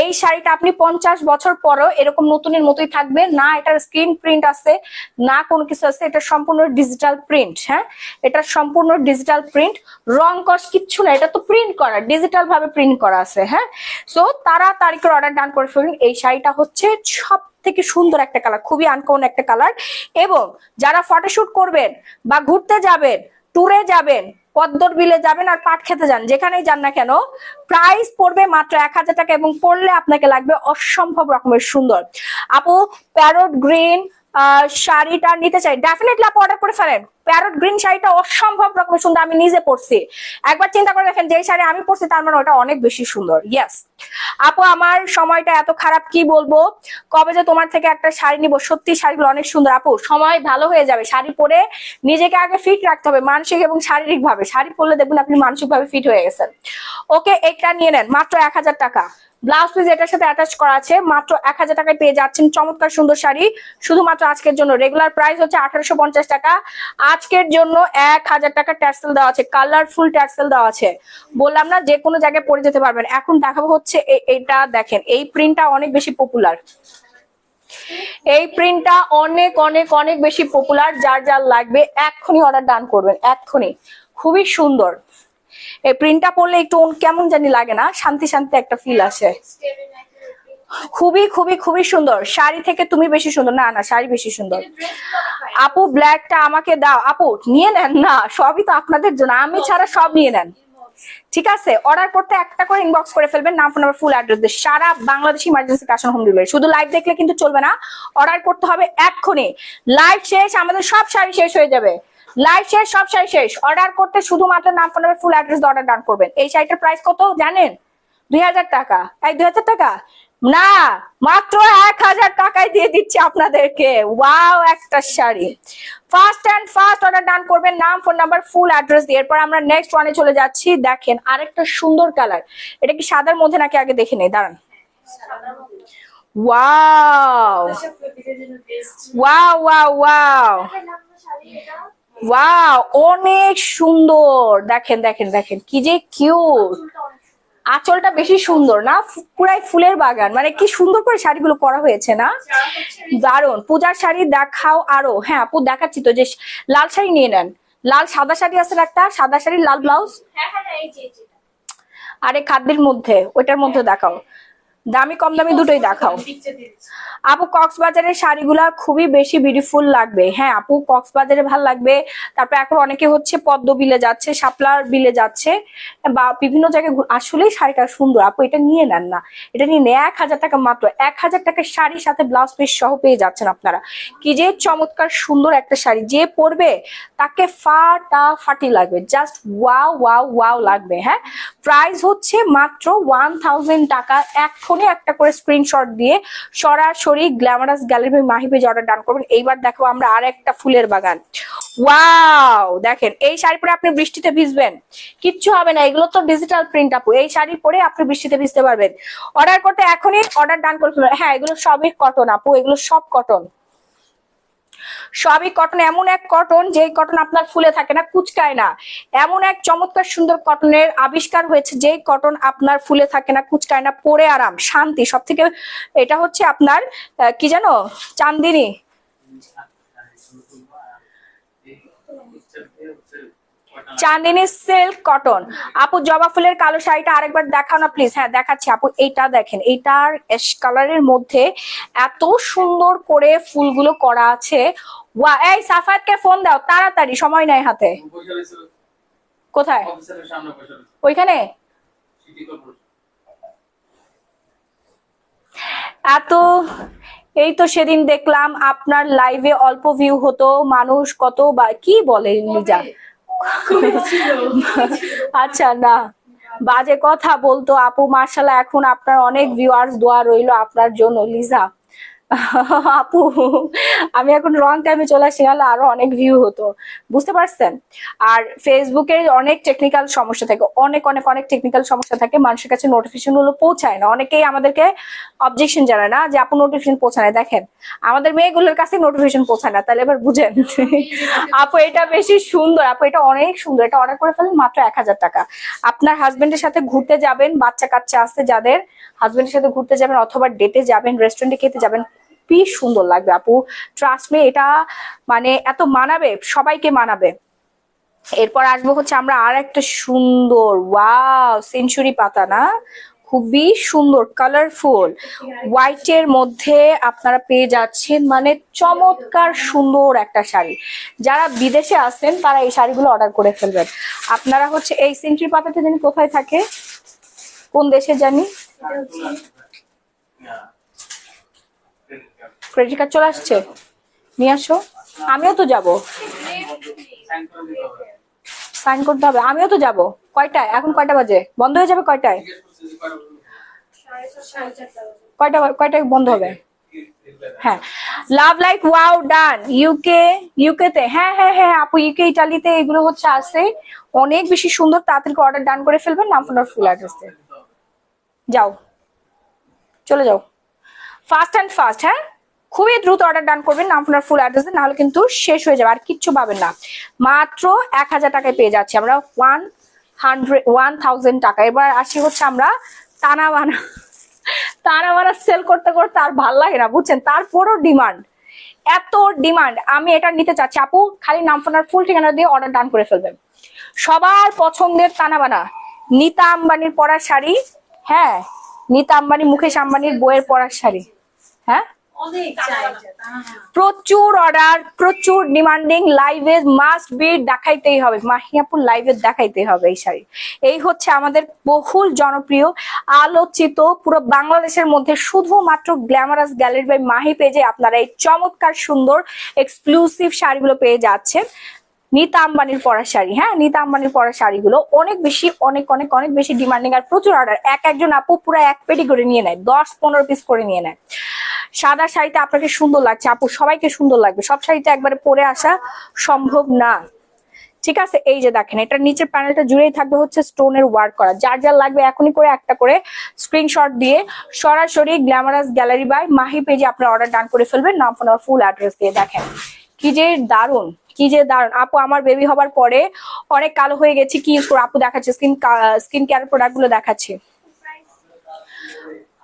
এই শাড়িটা আপনি 50 বছর পরও এরকম নতুনের মতোই থাকবে না। এটার স্ক্রিন প্রিন্ট আছে না, কোনো কিছু আছে, এটা সম্পূর্ণ ডিজিটাল প্রিন্ট। হ্যাঁ, এটা সম্পূর্ণ ডিজিটাল প্রিন্ট, রং কষ কিচ্ছু না, এটা তো প্রিন্ট করা, ডিজিটাল ভাবে প্রিন্ট করা আছে। হ্যাঁ, সো তাড়াতাড়ি করে অর্ডার ডান করে ফেলুন। এই শাড়িটা হচ্ছে সব থেকে সুন্দর একটা কালার, খুবই আনকমন একটা কালার। এবং যারা ফটোশুট করবেন বা ঘুরতে যাবেন, ট্যুরে যাবেন, পদ্মর বিলে যাবেন আর পাট খেতে যান, যেখানেই যান না কেন, প্রাইস পড়বে মাত্র 1,000 টাকা। এবং পড়লে আপনাকে লাগবে অসম্ভব রকমের সুন্দর। আপু, প্যারট গ্রিন শাড়িটা নিতে চাই, ডেফিনেটলি আপু অর্ডার করে ফেলেন। প্যারট গ্রিন শাড়িটা অসম্ভব রকমের সুন্দর, আমি নিজে পরছি। একবার চিন্তা করে দেখেন, যে শাড়ি আমি পরছি তার মানে ওটা অনেক বেশি সুন্দর। ইয়েস আপু, আমার সময়টা এত খারাপ, কি বলবো, কবে যে তোমার থেকে একটা শাড়ি নিব। সত্যি শাড়িগুলো অনেক সুন্দর আপু, সময় ভালো হয়ে যাবে। শাড়ি পরে নিজেকে আগে ফিট রাখতে হবে, মানসিক এবং শারীরিক ভাবে। শাড়ি পরলে দেখবেন আপনি মানসিক ভাবে ফিট হয়ে গেছেন। ওকে, এটা নিয়ে নেন, মাত্র 1,000 টাকা। ব্লাউজ পিস এটার সাথে অ্যাটাচ করা আছে, মাত্র 1,000 টাকায় পেয়ে যাচ্ছেন চমৎকার সুন্দর শাড়ি। শুধুমাত্র আজকের জন্য রেগুলার প্রাইস হচ্ছে 1,850 টাকা, আজকের জন্য 1,000 টাকা ট্যাসেল দেওয়া আছে, কালারফুল ট্যাসেল দেওয়া আছে। বললাম না, যে কোনো জায়গায় পরে যেতে পারবেন। এখন দেখাবো হচ্ছে এটা দেখেন, এই প্রিন্টটা অনেক বেশি পপুলার, এই প্রিন্টটা অনেক অনেক অনেক বেশি পপুলার। যার যার লাগবে এক্ষুনি অর্ডার ডান করবেন, এক্ষুনি। খুবই সুন্দর এই প্রিন্টটা পরলে, একটু কেমন জানি লাগে না, শান্তি শান্তি একটা ফিল আসে। খুবই খুবই খুবই সুন্দর। শাড়ি থেকে তুমি বেশি সুন্দর। না না, শাড়ি বেশি সুন্দর। আপু, ব্ল্যাকটা আমাকে দাও। আপু নিয়ে নেন না, সবই তো আপনাদের জন্য, আমি ছাড়া সব নিয়ে নেন, ঠিক আছে? অর্ডার করতে একটা করে ইনবক্স করে ফেলবেন, নাম ফোন নাম্বার ফুল অ্যাড্রেস দিয়ে। সারা Bangladesh emergency cash on home delivery. শুধু লাইভ দেখলে কিন্তু চলবে না, অর্ডার করতে হবে এক্ষুনি। লাইভ শেষ, আমাদের সব শাড়ি শেষ হয়ে যাবে। লাইভ শেষ, সব শাড়ি শেষ। অর্ডার করতে শুধুমাত্র নাম ফোন নাম্বার ফুল অ্যাড্রেস দিয়ে অর্ডার ডান করবেন। এই শাড়িটার প্রাইস কত জানেন? 2,000 টাকা। এই 2,000 টাকা না, মাত্র 1,000 টাকায় দিয়ে দিচ্ছি আপনাদেরকে। ওয়াও, একটা sari. First and first order ডান করবেন, নাম ফোন নাম্বার ফুল অ্যাড্রেস দিয়ে। এরপর আমরা নেক্সট ওয়ানে চলে যাচ্ছি। দেখেন আরেকটা সুন্দর কালার, এটা কি সাদার মধ্যে নাকি আগে দেখে নেই, দাঁড়ান। Wow wow wow wow wow, অনেক সুন্দর। দেখেন দেখেন দেখেন কি যে কিউট। আঁচলটা বেশি সুন্দর না, পুরাই ফুলের বাগান, মানে কি সুন্দর করে শাড়িগুলো করা হয়েছে না, দারুন। পূজার শাড়ি দেখাও আরো। হ্যাঁ আপু দেখাচ্ছি তো, যে লাল শাড়ি নিয়ে নেন, লাল সাদা শাড়ি আছে না একটা, সাদা শাড়ি লাল ব্লাউজ, আরে খাদ্যের মধ্যে ওইটার মধ্যে দেখাও, দামি কম দামি দুটোই দেখাও। আপু কক্সবাজারের শাড়িগুলা খুবই বেশি বিউটিফুল লাগবে। হ্যাঁ আপু কক্সবাজারে ভাল লাগবে, তারপর এখন অনেকে হচ্ছে পদ্ম বিলে যাচ্ছে, শাপলার বিলে যাচ্ছে, বা বিভিন্ন জায়গায় আসলেই শাড়িটা সুন্দর। আপু এটা নিয়ে নেন না, এটা নিয়ে নেন, 1,000 টাকা মাত্র, 1,000 টাকার শাড়ির সাথে ব্লাউজ পিস সহ পেয়ে যাচ্ছেন আপনারা। কি যে চমৎকার সুন্দর একটা শাড়ি, যে পরবে তাকে ফাটাফাটি লাগবে, জাস্ট ওয়াও ওয়াও ওয়াও লাগবে। হ্যাঁ প্রাইস হচ্ছে মাত্র 1000 টাকা। এখনই একটা করে স্ক্রিনশট দিয়ে সরাসরি গ্ল্যামারাস গ্যালারি বাই মাহি পেজে অর্ডার ডান করবেন। এইবার দেখো আমরা আর একটা ফুলের বাগান, ওয়াও দেখেন, এই শাড়ি পরে আপনি বৃষ্টিতে ভিজবেন, কিচ্ছু হবে না, এগুলো তো ডিজিটাল প্রিন্ট আপু, এই শাড়ি পরে আপনি বৃষ্টিতে ভিজতে পারবেন। অর্ডার করতে এখনই অর্ডার ডান করে ফেলবেন। হ্যাঁ এগুলো সবই কটন আপু, এগুলো সব কটন, সবই কটন, এমন এক কটন যে কটন আপনার ফুলে থাকে না, কুচকায় না, এমন এক চমৎকার সুন্দর কটনের আবিষ্কার হয়েছে, যেই কটন আপনার ফুলে থাকে না, কুচকায় না, পরে আরাম শান্তি। সব থেকে এটা হচ্ছে আপনার কি জানো, চান্দিনী, চান্দিনী সিল্ক কটন। আপু জবা ফুলের কালো শাড়িটা আরেকবার দেখাও না প্লিজ। হ্যাঁ দেখাচ্ছি আপু, এইটা দেখেন, এইটার অ্যাশ কালারের মধ্যে এত সুন্দর করে ফুলগুলো করা আছে। ওয়া এই সাফায়াতকে ফোন দাও তাড়াতাড়ি, সময় নাই হাতে। কোথায়? ওইখানে। এত, এই তো সেদিন দেখলাম আপনার লাইভে অল্প ভিউ হতো, মানুষ কত বা কি বলে লিজা, আচ্ছা না বাজে কথা বলতো আপু, মার্শাল্লাহ এখন আপনার অনেক ভিউয়ার্স, দোয়া রইলো আপনার জন্য লিজা। আপু আমি এখন রং টাইমে চলে আসি, নাহলে আরো অনেক ভিউ হতো, বুঝতে পারছেন। আর ফেসবুকে অনেক টেকনিক্যাল সমস্যা থাকে, অনেক অনেক অনেক টেকনিক্যাল সমস্যা থাকে, মানুষের কাছে নোটিফিকেশন গুলো পৌঁছায় না, অনেকেই আমাদেরকে অবজেকশন জানায় না যে আপু নোটিফিকেশন পৌঁছায় না। দেখেন আমাদের মেয়েগুলোর কাছে নোটিফিকেশন পৌঁছায় না, তাহলে এবার বুঝেন। আপু এটা বেশি সুন্দর, আপু এটা অনেক সুন্দর, এটা অর্ডার করে ফেলেন মাত্র 1000 টাকা। আপনার হাজবেন্ডের সাথে ঘুরতে যাবেন, বাচ্চা কাচ্চা আছে যাদের, হাজবেন্ডের সাথে ঘুরতে যাবেন অথবা ডেটে যাবেন, রেস্টুরেন্টে খেতে যাবেন, খুবই সুন্দর লাগবে আপু, ট্রাস্ট মি, এটা মানে এত মানাবে, সবাইকে মানাবে। এরপর আসবো হচ্ছে আমরা আর একটা সুন্দর, ওয়াও সেঞ্চুরি পাতা না, খুবই সুন্দর কালারফুল হোয়াইটের মধ্যে আপনারা পেয়ে যাচ্ছেন, মানে চমৎকার সুন্দর একটা শাড়ি। যারা বিদেশে আছেন তারা এই শাড়িগুলো অর্ডার করে ফেলবেন। আপনারা হচ্ছে এই সেঞ্চুরি পাতাটা জানি কোথায় থাকে, কোন দেশে জানি, ক্রেডিট কার্ড চলে আসছে, নিয়ে আসো, আমিও তো যাব, সাইন করতে হবে, আমিও তো যাব। কয়টায়, এখন কয়টা বাজে, বন্ধ হয়ে যাবে কয়টায়, কয়টায় বন্ধ হবে? হ্যাঁ লাভ লাইক ওয়াও ডান, ইউকে তে, হ্যাঁ হ্যাঁ হ্যাঁ আপু ইউকে ইটালিতে এগুলো হচ্ছে আছে, অনেক বেশি সুন্দর, তাড়াতাড়ি অর্ডার ডান করে ফেলবেন, নাম ফোন ফুল অ্যাড্রেস দিয়ে যাও, চলে যাও ফাস্ট অ্যান্ড ফাস্ট। হ্যাঁ খুবই দ্রুত অর্ডার ডান করবেন, নাম ফোন ফুল অ্যাড্রেস, নাহলে কিন্তু শেষ হয়ে যাবে, আর কিচ্ছু পাবেন না। মাত্র 1000 টাকায় পেয়ে যাচ্ছি আমরা 1000 টাকা। এবার আসি হচ্ছে আমরা টানা বানা, টানা বানা সেল করতে করতে আর ভাল লাগে না বুঝছেন, তারপরও ডিমান্ড, এত ডিমান্ড, আমি এটা নিতে চাচ্ছি আপু, খালি নাম ফোন আর ফুল ঠিকানা দিয়ে অর্ডার ডান করে ফেলবেন। সবার পছন্দের টানা বানা নিতা আম্বানির পরার শাড়ি, হ্যাঁ নিতা আম্বানি মুকেশ আম্বানির বইয়ের পরার শাড়ি, হ্যাঁ প্রচুর অর্ডার, প্রচুর ডিমান্ডিং, লাইভে মাস্ট বি দেখাইতেই হবে, মাহিয়াপুর লাইভে দেখাইতেই হবে এই শাড়ি। এই হচ্ছে আমাদের বহুল জনপ্রিয় আলোচিত, পুরো বাংলাদেশের মধ্যে শুধুমাত্র গ্ল্যামারাস গ্যালারি বাই মাহি পেজে আপনারা এই চমৎকার সুন্দর এক্সক্লুসিভ শাড়িগুলো পেয়ে যাচ্ছেন। নিতা আম্বানির পরা শাড়ি, হ্যাঁ নিতা আম্বানির পরা শাড়িগুলো অনেক বেশি, অনেক অনেক অনেক বেশি ডিমান্ডিং, আর প্রচুর অর্ডার, একজন আপু পুরো এক পেটি করে নিয়ে নেয়, 10-15 পিস করে নিয়ে নেয়। সাদা শাড়িতে আপনাকে সুন্দর লাগছে আপু, সবাইকে সুন্দর লাগবে, সব শাড়িতে একবারে পরে আসা সম্ভব না, ঠিক আছে। এই যে দেখেন এটার নিচের প্যানেলটা জুড়েই থাকবে হচ্ছে স্টোনের ওয়ার্ক করা, যার যার লাগবে এখনই করে একটা করে স্ক্রিনশট দিয়ে সরাসরি গ্ল্যামারাস গ্যালারি বাই মাহি পেজে আপনার অর্ডার ডান করে ফেলবেন, নাম ফোন ফুল অ্যাড্রেস দিয়ে। দেখেন কি যে দারুন, কি যে দারুন আপু, আমার বেবি হবার পরে অনেক কালো হয়ে গেছে, কি ইউজ করো আপু, দেখাচ্ছে স্কিন কেয়ার প্রোডাক্ট গুলো দেখাচ্ছে।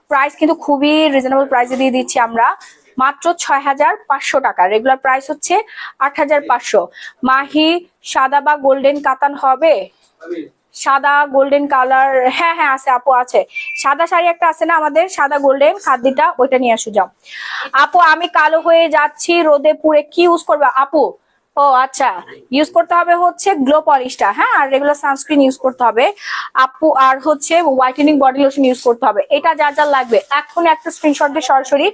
প্রাইস কিন্তু খুবই রিজনেবল প্রাইসে দিয়ে দিচ্ছি আমরা, মাত্র 6,500 টাকা। রেগুলার প্রাইস হচ্ছে 8,500। মাহি সাদা বা গোল্ডেন কাতান হবে? সাদা গোল্ডেন কালার, হ্যাঁ হ্যাঁ আছে আপু, আছে। সাদা শাড়ি একটা আছে না আমাদের, সাদা গোল্ডেন খাদ্যটা, ওইটা নিয়ে আসো যাও। আপু আমি কালো হয়ে যাচ্ছি রোদে পুড়ে, কি ইউজ করবে আপু? ও আচ্ছা, ইউজ করতে হবে হচ্ছে গ্লো পলিশটা, হ্যাঁ, আর রেগুলার সানস্ক্রিন ইউজ করতে হবে আপু, আর হচ্ছে হোয়াইটেনিং বডি লোশন ইউজ করতে হবে। এটা যা যা লাগবে এখন একটা স্ক্রিনশট দিয়ে সরাসরি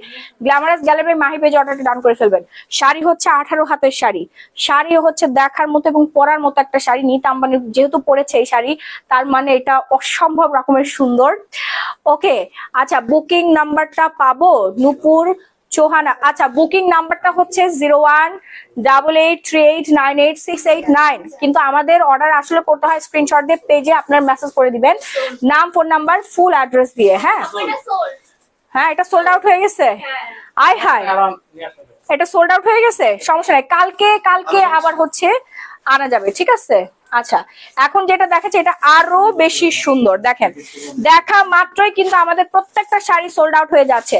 গ্ল্যামারাস গ্যালারি মাহি পেজে অর্ডারটা ডান করে ফেলবেন। শাড়ি হচ্ছে 18 হাতের শাড়ি, শাড়ি হচ্ছে দেখার মতো এবং পরার মতো একটা শাড়ি। নিতা আম্বানি যেহেতু পরেছে এই শাড়ি, তার মানে এটা অসম্ভব রকমের সুন্দর। ওকে আচ্ছা, বুকিং নাম্বারটা পাবো নূপুর চৌহানা? আচ্ছা, বুকিং নাম্বারটা হচ্ছে 018838986889। কিন্তু আমাদের অর্ডার আসলে করতে হয় স্ক্রিনশট দিয়ে পেজে আপনার মেসেজ করে দিবেন, নাম, ফোন নাম্বার, ফুল অ্যাড্রেস দিয়ে। হ্যাঁ হ্যাঁ, এটা সোল্ড আউট হয়ে গেছে। আয় হায়, এটা সোল্ড আউট হয়ে গেছে, সমস্যা নাই, কালকে কালকে আবার হচ্ছে আনা যাবে, ঠিক আছে। আচ্ছা, এখন যেটা দেখাচ্ছে এটা আরো বেশি সুন্দর, দেখেন দেখা মাত্রই কিন্তু আমাদের প্রত্যেকটা শাড়ি সোল্ড আউট হয়ে যাচ্ছে।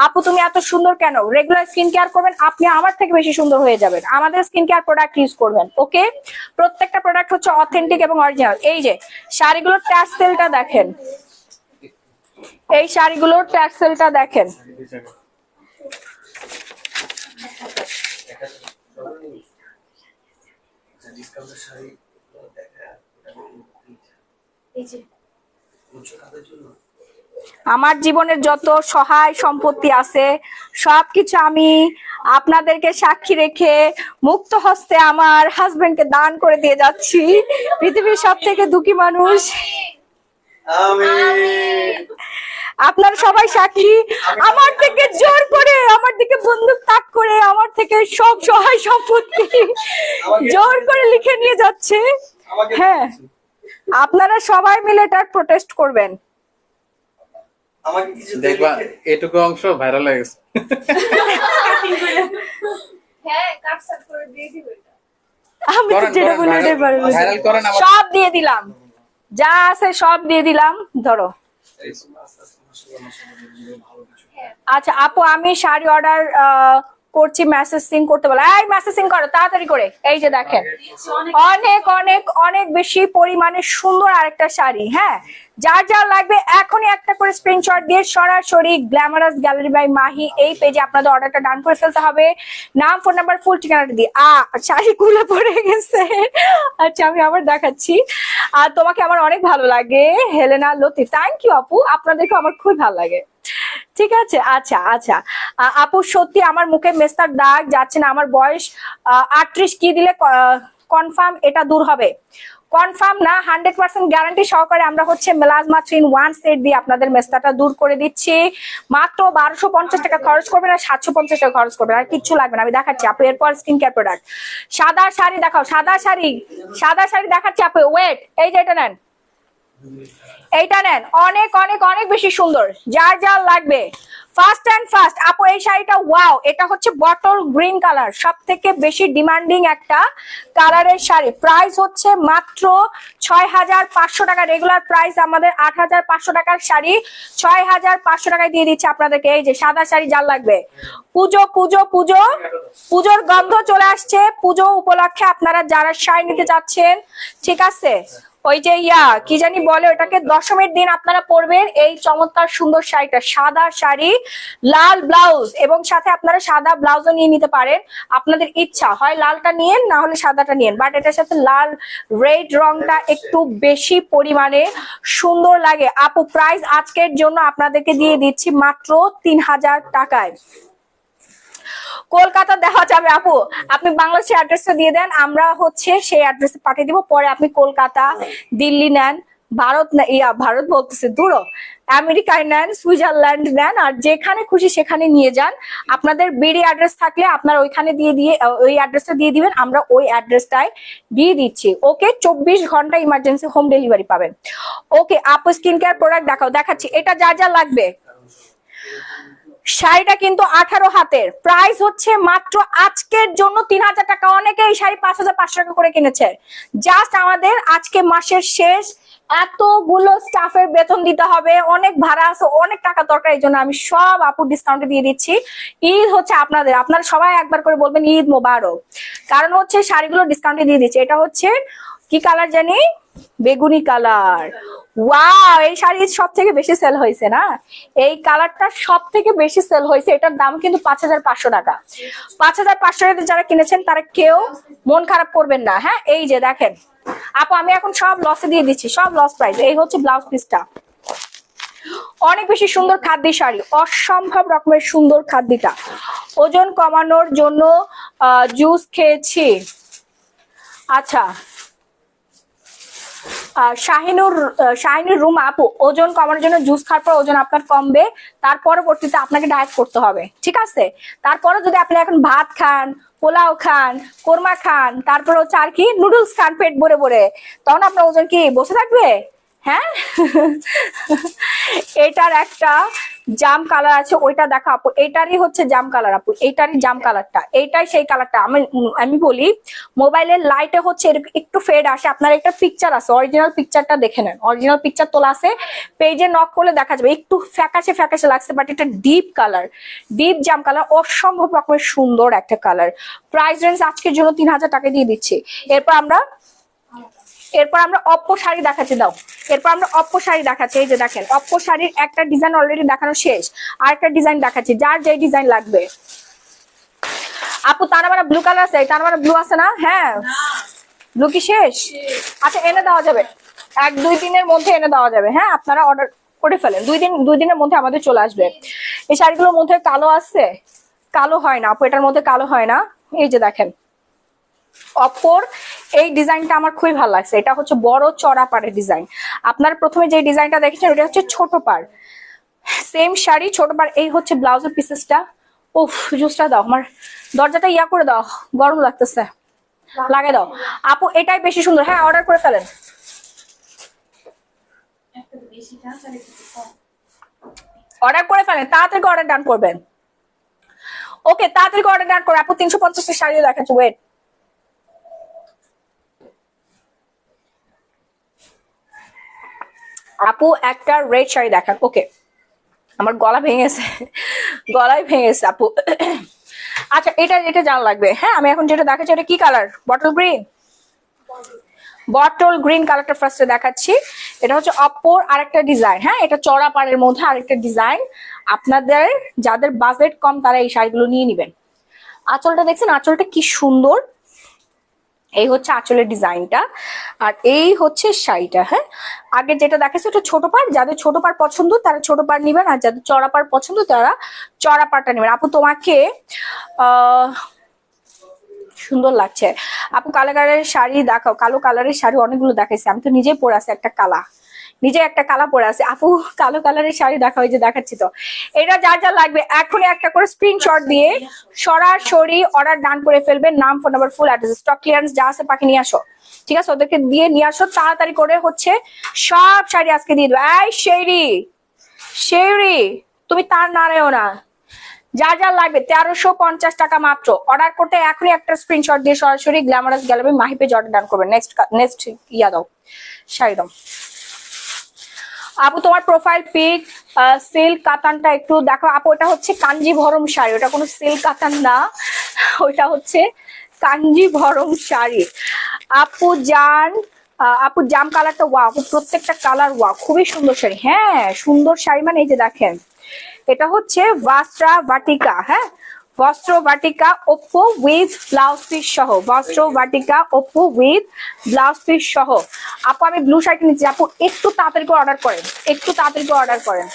আপু তুমি এত সুন্দর কেন? রেগুলার স্কিন কেয়ার করবেন, আপনি আমার থেকে বেশি সুন্দর হয়ে যাবেন। আমাদের স্কিন কেয়ার প্রোডাক্ট ইউজ করবেন, ওকে। প্রত্যেকটা প্রোডাক্ট হচ্ছে অথেন্টিক এবং অরিজিনাল। এই যে শাড়িগুলোর ট্যাসেলটা দেখেন, এই শাড়িগুলোর ট্যাসেলটা দেখেন, আমার জীবনের যত সহায় সম্পত্তি আছে সবকিছু আমি আপনাদেরকে সাক্ষী রেখে মুক্ত হস্তে আমার হাজবেন্ডকে দান করে দিয়ে যাচ্ছি। পৃথিবীর সব থেকে দুঃখী মানুষ, আপনারা সবাই সাক্ষী। আমার থেকে জোর করে, আমার দিকে বন্দুক তাক করে, আমার থেকে সব সহায় সম্পত্তি জোর করে লিখে নিয়ে যাচ্ছে। হ্যাঁ, আপনারা সবাই মিলে এটার প্রোটেস্ট করবেন। দেখবা এটুকু অংশ ভাইরাল হয়ে গেছে। আমি তো যেটা বলি ওটাই ভাইরাল করেন, সব দিয়ে দিলাম, যা আছে সব দিয়ে দিলাম, ধরো। আচ্ছা আপু, আমি শাড়ি অর্ডার করছি, মেসেজ সিন করতে বলো। এই মেসেজ সিন করো তাড়াতাড়ি করে। এই যে দেখেন অনেক অনেক অনেক বেশি পরিমাণে সুন্দর আরেকটা শাড়ি। হ্যাঁ, যার যা লাগবে এখনই একটা করে স্ক্রিনশট দিয়ে সরাসরি গ্ল্যামারাস গ্যালারি বাই মাহি এই পেজে আপনাদের অর্ডারটা ডান করে ফেলতে হবে, নাম, ফোন নাম্বার, ফুল ঠিকানাটা দিয়ে। শাড়িগুলো পরে গেছে। আচ্ছা আমি আবার দেখাচ্ছি। আর তোমাকে আমার অনেক ভালো লাগে, হেলেনা লতি। থ্যাংক ইউ আপু, আপনাদেরকে আমার খুব ভালো লাগে। ঠিক আছে, আচ্ছা আচ্ছা আপু, সত্যি আমার মুখে মেস্তার দাগ যাচ্ছে না, আমার বয়স 38, কি দিলে কনফার্ম এটা দূর হবে? কনফার্ম না, 100% গ্যারান্টি সহকারে আমরা হচ্ছে মেলাজমা 3-in-1 সেট দিয়ে আপনাদের মেস্তাটা দূর করে দিচ্ছি। মাত্র 1250 টাকা খরচ করবেন, আর 750 টাকা খরচ করবেন, আর কিচ্ছু লাগবে না। আমি দেখাচ্ছি আপু, এরপর স্কিন কেয়ার প্রোডাক্ট। সাদা শাড়ি দেখাও, সাদা শাড়ি, সাদা শাড়ি দেখাচ্ছি আপু। ওয়েট, এই যে এটা নেন, এইটা নেন, অনেক অনেক অনেক বেশি সুন্দর, যার যার লাগবে ফার্স্ট অ্যান্ড ফার্স্ট। আপু এই শাড়িটা ওয়াও, এটা হচ্ছে বটল গ্রিন কালার, সব থেকে বেশি ডিমান্ডিং একটা কালারের শাড়ি। প্রাইস হচ্ছে মাত্র 6,500 টাকা। রেগুলার প্রাইস আমাদের 8,500 টাকার শাড়ি 6,500 টাকায় দিয়ে দিচ্ছে আপনাদেরকে। এই যে সাদা শাড়ি যার লাগবে, পুজো পুজো পুজো, পুজোর গন্ধ চলে আসছে, পুজো উপলক্ষে আপনারা যারা শাড়ি নিতে চাচ্ছেন, ঠিক আছে, ওই যে কি জানি বলে ওটাকে, দশমীর দিন আপনারা পরবেন এই চমৎকার সুন্দর শাড়িটা। সাদা শাড়ি, লাল ব্লাউজ, এবং সাথে আপনারা সাদা ব্লাউজও নিয়ে নিতে পারেন, আপনাদের ইচ্ছা হয় লালটা নিয়েন না হলে সাদাটা নিয়েন, বাট এটার সাথে লাল রেড রংটা একটু বেশি পরিমাণে সুন্দর লাগে। আপু প্রাইস আজকের জন্য আপনাদেরকে দিয়ে দিচ্ছি মাত্র 3,000 টাকায়। কলকাতা দেওয়া যাবে আপু, আপনি বাংলাদেশের অ্যাড্রেসটা দিয়ে দেন, আমরা হচ্ছে সেই অ্যাড্রেসে পাঠিয়ে দিব। পরে আপনি কলকাতা, দিল্লি নেন, ভারত ভারত বলতেছে দূর, আমেরিকায় নেন, সুইজারল্যান্ড নেন, আর যেখানে খুশি সেখানে নিয়ে যান। আপনাদের বিডি অ্যাড্রেস থাকলে আপনারা ওইখানে দিয়ে ওই অ্যাড্রেসটা দিয়ে দিবেন, আমরা ওই অ্যাড্রেসটাই দিয়ে দিচ্ছি। ওকে, 24 ঘন্টা ইমার্জেন্সি হোম ডেলিভারি পাবেন। ওকে আপু, স্কিন কেয়ার প্রোডাক্ট দেখাও, দেখাচ্ছি। এটা যা যা লাগবে শাড়িটা কিন্তু 18 হাতের, প্রাইস হচ্ছে মাত্র আজকের জন্য 3000 টাকা। অনেকে এই শাড়ি 5500 টাকা করে কিনেছে। জাস্ট আমাদের আজকে মাসের শেষ, এতগুলো স্টাফের বেতন দিতে হবে, অনেক ভাড়া আছে, অনেক টাকা দরকার, এই জন্য আমি সব আপুর ডিসকাউন্টে দিয়ে দিচ্ছি। ঈদ হচ্ছে আপনাদের, আপনারা সবাই একবার করে বলবেন ঈদ মোবারক, কারণ হচ্ছে শাড়িগুলো ডিসকাউন্টে দিয়ে দিচ্ছে। এটা হচ্ছে কি কালার জানি, বেগুনি কালার। ওয়াও, এই শাড়ি সব থেকে বেশি সেল হয়েছে না, এই কালারটা সব থেকে বেশি সেল হয়েছে। এটার দাম কিন্তু 5500 টাকা। 5500 টাকা যারা কিনেছেন তারা কেউ মন খারাপ করবেন না। হ্যাঁ, এই যে দেখেন আপু, আমি এখন সব লসে দিয়ে দিচ্ছি, সব লস প্রাইস। এই হচ্ছে ব্লাউজ পিসটা, অনেক বেশি সুন্দর খাদ্যি শাড়ি, অসম্ভব রকমের সুন্দর খাদ্যিটা। ওজন কমানোর জন্য জুস খেয়েছি। আচ্ছা, শাহিনুর রুমা আপু, ওজন কমানোর জন্য জুস খাওয়ার পর ওজন আপনার কমবে, তার পরবর্তীতে আপনাকে ডায়েট করতে হবে, ঠিক আছে? তারপরে যদি আপনি এখন ভাত খান, পোলাও খান, কোরমা খান, তারপর হচ্ছে আর কি নুডলস খান পেট ভরে ভরে, তখন আপনার ওজন কি বসে থাকবে? হ্যাঁ। এটার একটা জাম কালার আছে, ওইটা দেখা আপু, এইটারই হচ্ছে জাম কালার আপু, এইটারই জাম কালারটা, এইটাই সেই কালারটা। আমি বলি মোবাইলের লাইটে হচ্ছে একটু ফেড আসে, আপনার একটা পিকচার আছে, অরিজিনাল পিকচারটা দেখে নেন, অরিজিনাল পিকচার তোলা আছে, পেজে নক করলে দেখা যাবে। একটু ফ্যাকাশে ফ্যাকাশে লাগছে, বাট এটা ডিপ কালার, ডিপ জাম কালার, অসম্ভব রকমের সুন্দর একটা কালার। প্রাইস রেঞ্জ আজকের জন্য 3000 টাকা দিয়ে দিচ্ছি। এরপর আমরা অপ্পো শাড়ি দেখাচ্ছি, দাও। এরপর আমরা অপ্পো শাড়ি দেখাচ্ছি, এই যে দেখেন অপ্পো শাড়ির একটা ডিজাইন অলরেডি দেখানো শেষ, আর একটা ডিজাইন দেখাচ্ছি, যার যে ডিজাইন লাগবে। আপু তানাবারা ব্লু কালার আছে, তানাবারা ব্লু আছে না? হ্যাঁ, ব্লু কি শেষ? আচ্ছা, এনে দেওয়া যাবে, 1-2 দিনের মধ্যে এনে দেওয়া যাবে। হ্যাঁ, আপনারা অর্ডার করে ফেলেন, 2 দিনের মধ্যে আমাদের চলে আসবে। এই শাড়িগুলোর মধ্যে কালো আছে, কালো হয় না আপু, এটার মধ্যে কালো হয় না। এই যে দেখেন অপর এই ডিজাইনটা আমার খুবই ভালো লাগছে, এটা হচ্ছে বড় চড়া পাড়ের ডিজাইন। আপনারা প্রথমে যে ডিজাইনটা দেখেছেন ওটা হচ্ছে ছোট পাড়, সেম শাড়ি ছোট পাড়। এই হচ্ছে ব্লাউজের পিসেসটা। উফ, জুসটা দাও, আমার দরজাটা ইয়া করে দাও, গরম লাগতেছে, লাগে দাও আপু, এটাই বেশি সুন্দর। হ্যাঁ, অর্ডার করে ফেলেন, অর্ডার করে ফেলেন, তাড়াতাড়ি অর্ডার ডান করবেন। ওকে, তাড়াতাড়ি অর্ডার ডান করে আপু, 350 শাড়ি দেখাচ্ছি, ওয়েট। আপু একটা রেড শাড়ি দেখান। ওকে, আমার গলা ভেঙেছে, গলায় ভেঙেছে আপু। আচ্ছা, এটা জানা লাগবে। হ্যাঁ, আমি এখন যেটা দেখাচ্ছি এটা কি colour, bottle green, bottle green কালারটা ফার্স্টে দেখাচ্ছি। এটা হচ্ছে অপ্পোর আরেকটা ডিজাইন। হ্যাঁ, এটা চড়া পাড়ের মধ্যে আরেকটা ডিজাইন। আপনাদের যাদের বাজেট কম তারা এই শাড়িগুলো নিয়ে নেবেন। আঁচলটা দেখছেন, আঁচলটা কি সুন্দর, এই হচ্ছে আঁচলের ডিজাইনটা, আর এই হচ্ছে শাড়িটা। হ্যাঁ, আগে যেটা দেখাচ্ছে ওটা ছোট পাড়, যাদের ছোট পাড় পছন্দ তারা ছোট পাড় নিবেন, আর যাদের চড়া পাড় পছন্দ তারা চড়া পাড়টা নেবেন। আপু তোমাকে সুন্দর লাগছে আপু, কালো কালারের শাড়ি দেখাও। কালো কালারের শাড়ি অনেকগুলো দেখাইছি, আমি তো নিজেই পরে আছি একটা কালা, নিজে একটা কালা পরে আছে আপু। কালো কালারের শাড়ি দেখা, ওই যে দেখাচ্ছি তো। এটা যার যা লাগবে এখনই একটা করে স্ক্রিনশট দিয়ে সরাসরি অর্ডার ডান করে ফেলবেন। নাম, phone number, full address, stock clearance যা আছে পাখি নিয়ে আসো, ঠিক আছে? ওদেরকে দিয়ে নিয়ে আসো তাড়াতাড়ি করে, হচ্ছে সব শাড়ি আজকে দিয়ে দেবো। এই শেরি, তুমি তার নাড়েও না, যা যা লাগবে 1350 টাকা মাত্র। অর্ডার করতে এখনই একটা স্ক্রিনশট দিয়ে সরাসরি glamorous gallery Mahi page order ডান করবেন। নেক্সট ইয়া দাও, শাড়ি দাও আপু। তোমার প্রোফাইল পিক সিল্ক কাতানটা একটু দেখো আপু, ওটা হচ্ছে কাঞ্জিভরম শাড়ি, ওটা কোনো সিল্ক কাতান না, ওটা হচ্ছে কাঞ্জিভরম শাড়ি। আপু জাম কালারটা ওয়াও, প্রত্যেকটা কালার ওয়াও, খুবই সুন্দর শাড়ি। হ্যাঁ, সুন্দর শাড়ি মানে এই যে দেখেন, এটা হচ্ছে বস্ত্র বাটিকা। হ্যাঁ, বস্ত্র Vatika Oppo with blouse piece সহ, বস্ত্র Vatika Oppo with blouse piece সহ। আপু আমি ব্লু শাড়ি নিচ্ছি আপু, একটু তাড়াতাড়ি করে অর্ডার করেন, একটু তাড়াতাড়ি করে অর্ডার করেন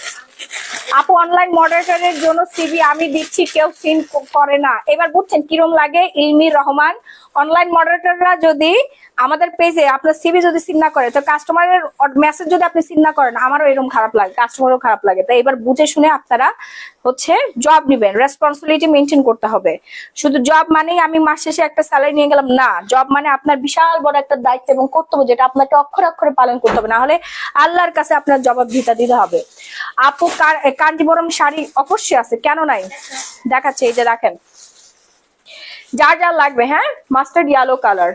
আপু। অনলাইন মডারেটরের জন্য সিভি আমি দিচ্ছি, কেউ সিন করে না। এবার বুঝছেন কিরম লাগে? ইলমির রহমান, অনলাইন মডারেটররা যদি আমাদের পেজে আপনার সিভি যদি সিন না করে, তো কাস্টমারের মেসেজ যদি আপনি সিন না করেন, আমারও এরকম খারাপ লাগে, কাস্টমারও খারাপ লাগে। তাই এবার বুঝে শুনে আপনারা হচ্ছে জব নিবেন, রেসপন্সিবিলিটি মেনটেন করতে হবে। শুধু জব মানেই আমি মাস শেষে একটা স্যালারি নিয়ে গেলাম না, জব মানে আপনার বিশাল বড় একটা দায়িত্ব এবং কর্তব্য, যেটা আপনাকে অক্ষরে অক্ষরে পালন করতে হবে, না হলে আল্লাহর কাছে আপনার জবাবদিহিতা দিতে হবে। আপু কাঞ্জিবরম শাড়ি অবশ্যই আছে, কেন নাই, দেখাচ্ছে, এই যে দেখেন, যার যার লাগবে। হ্যাঁ, মাস্টার্ড ইয়েলো কালার,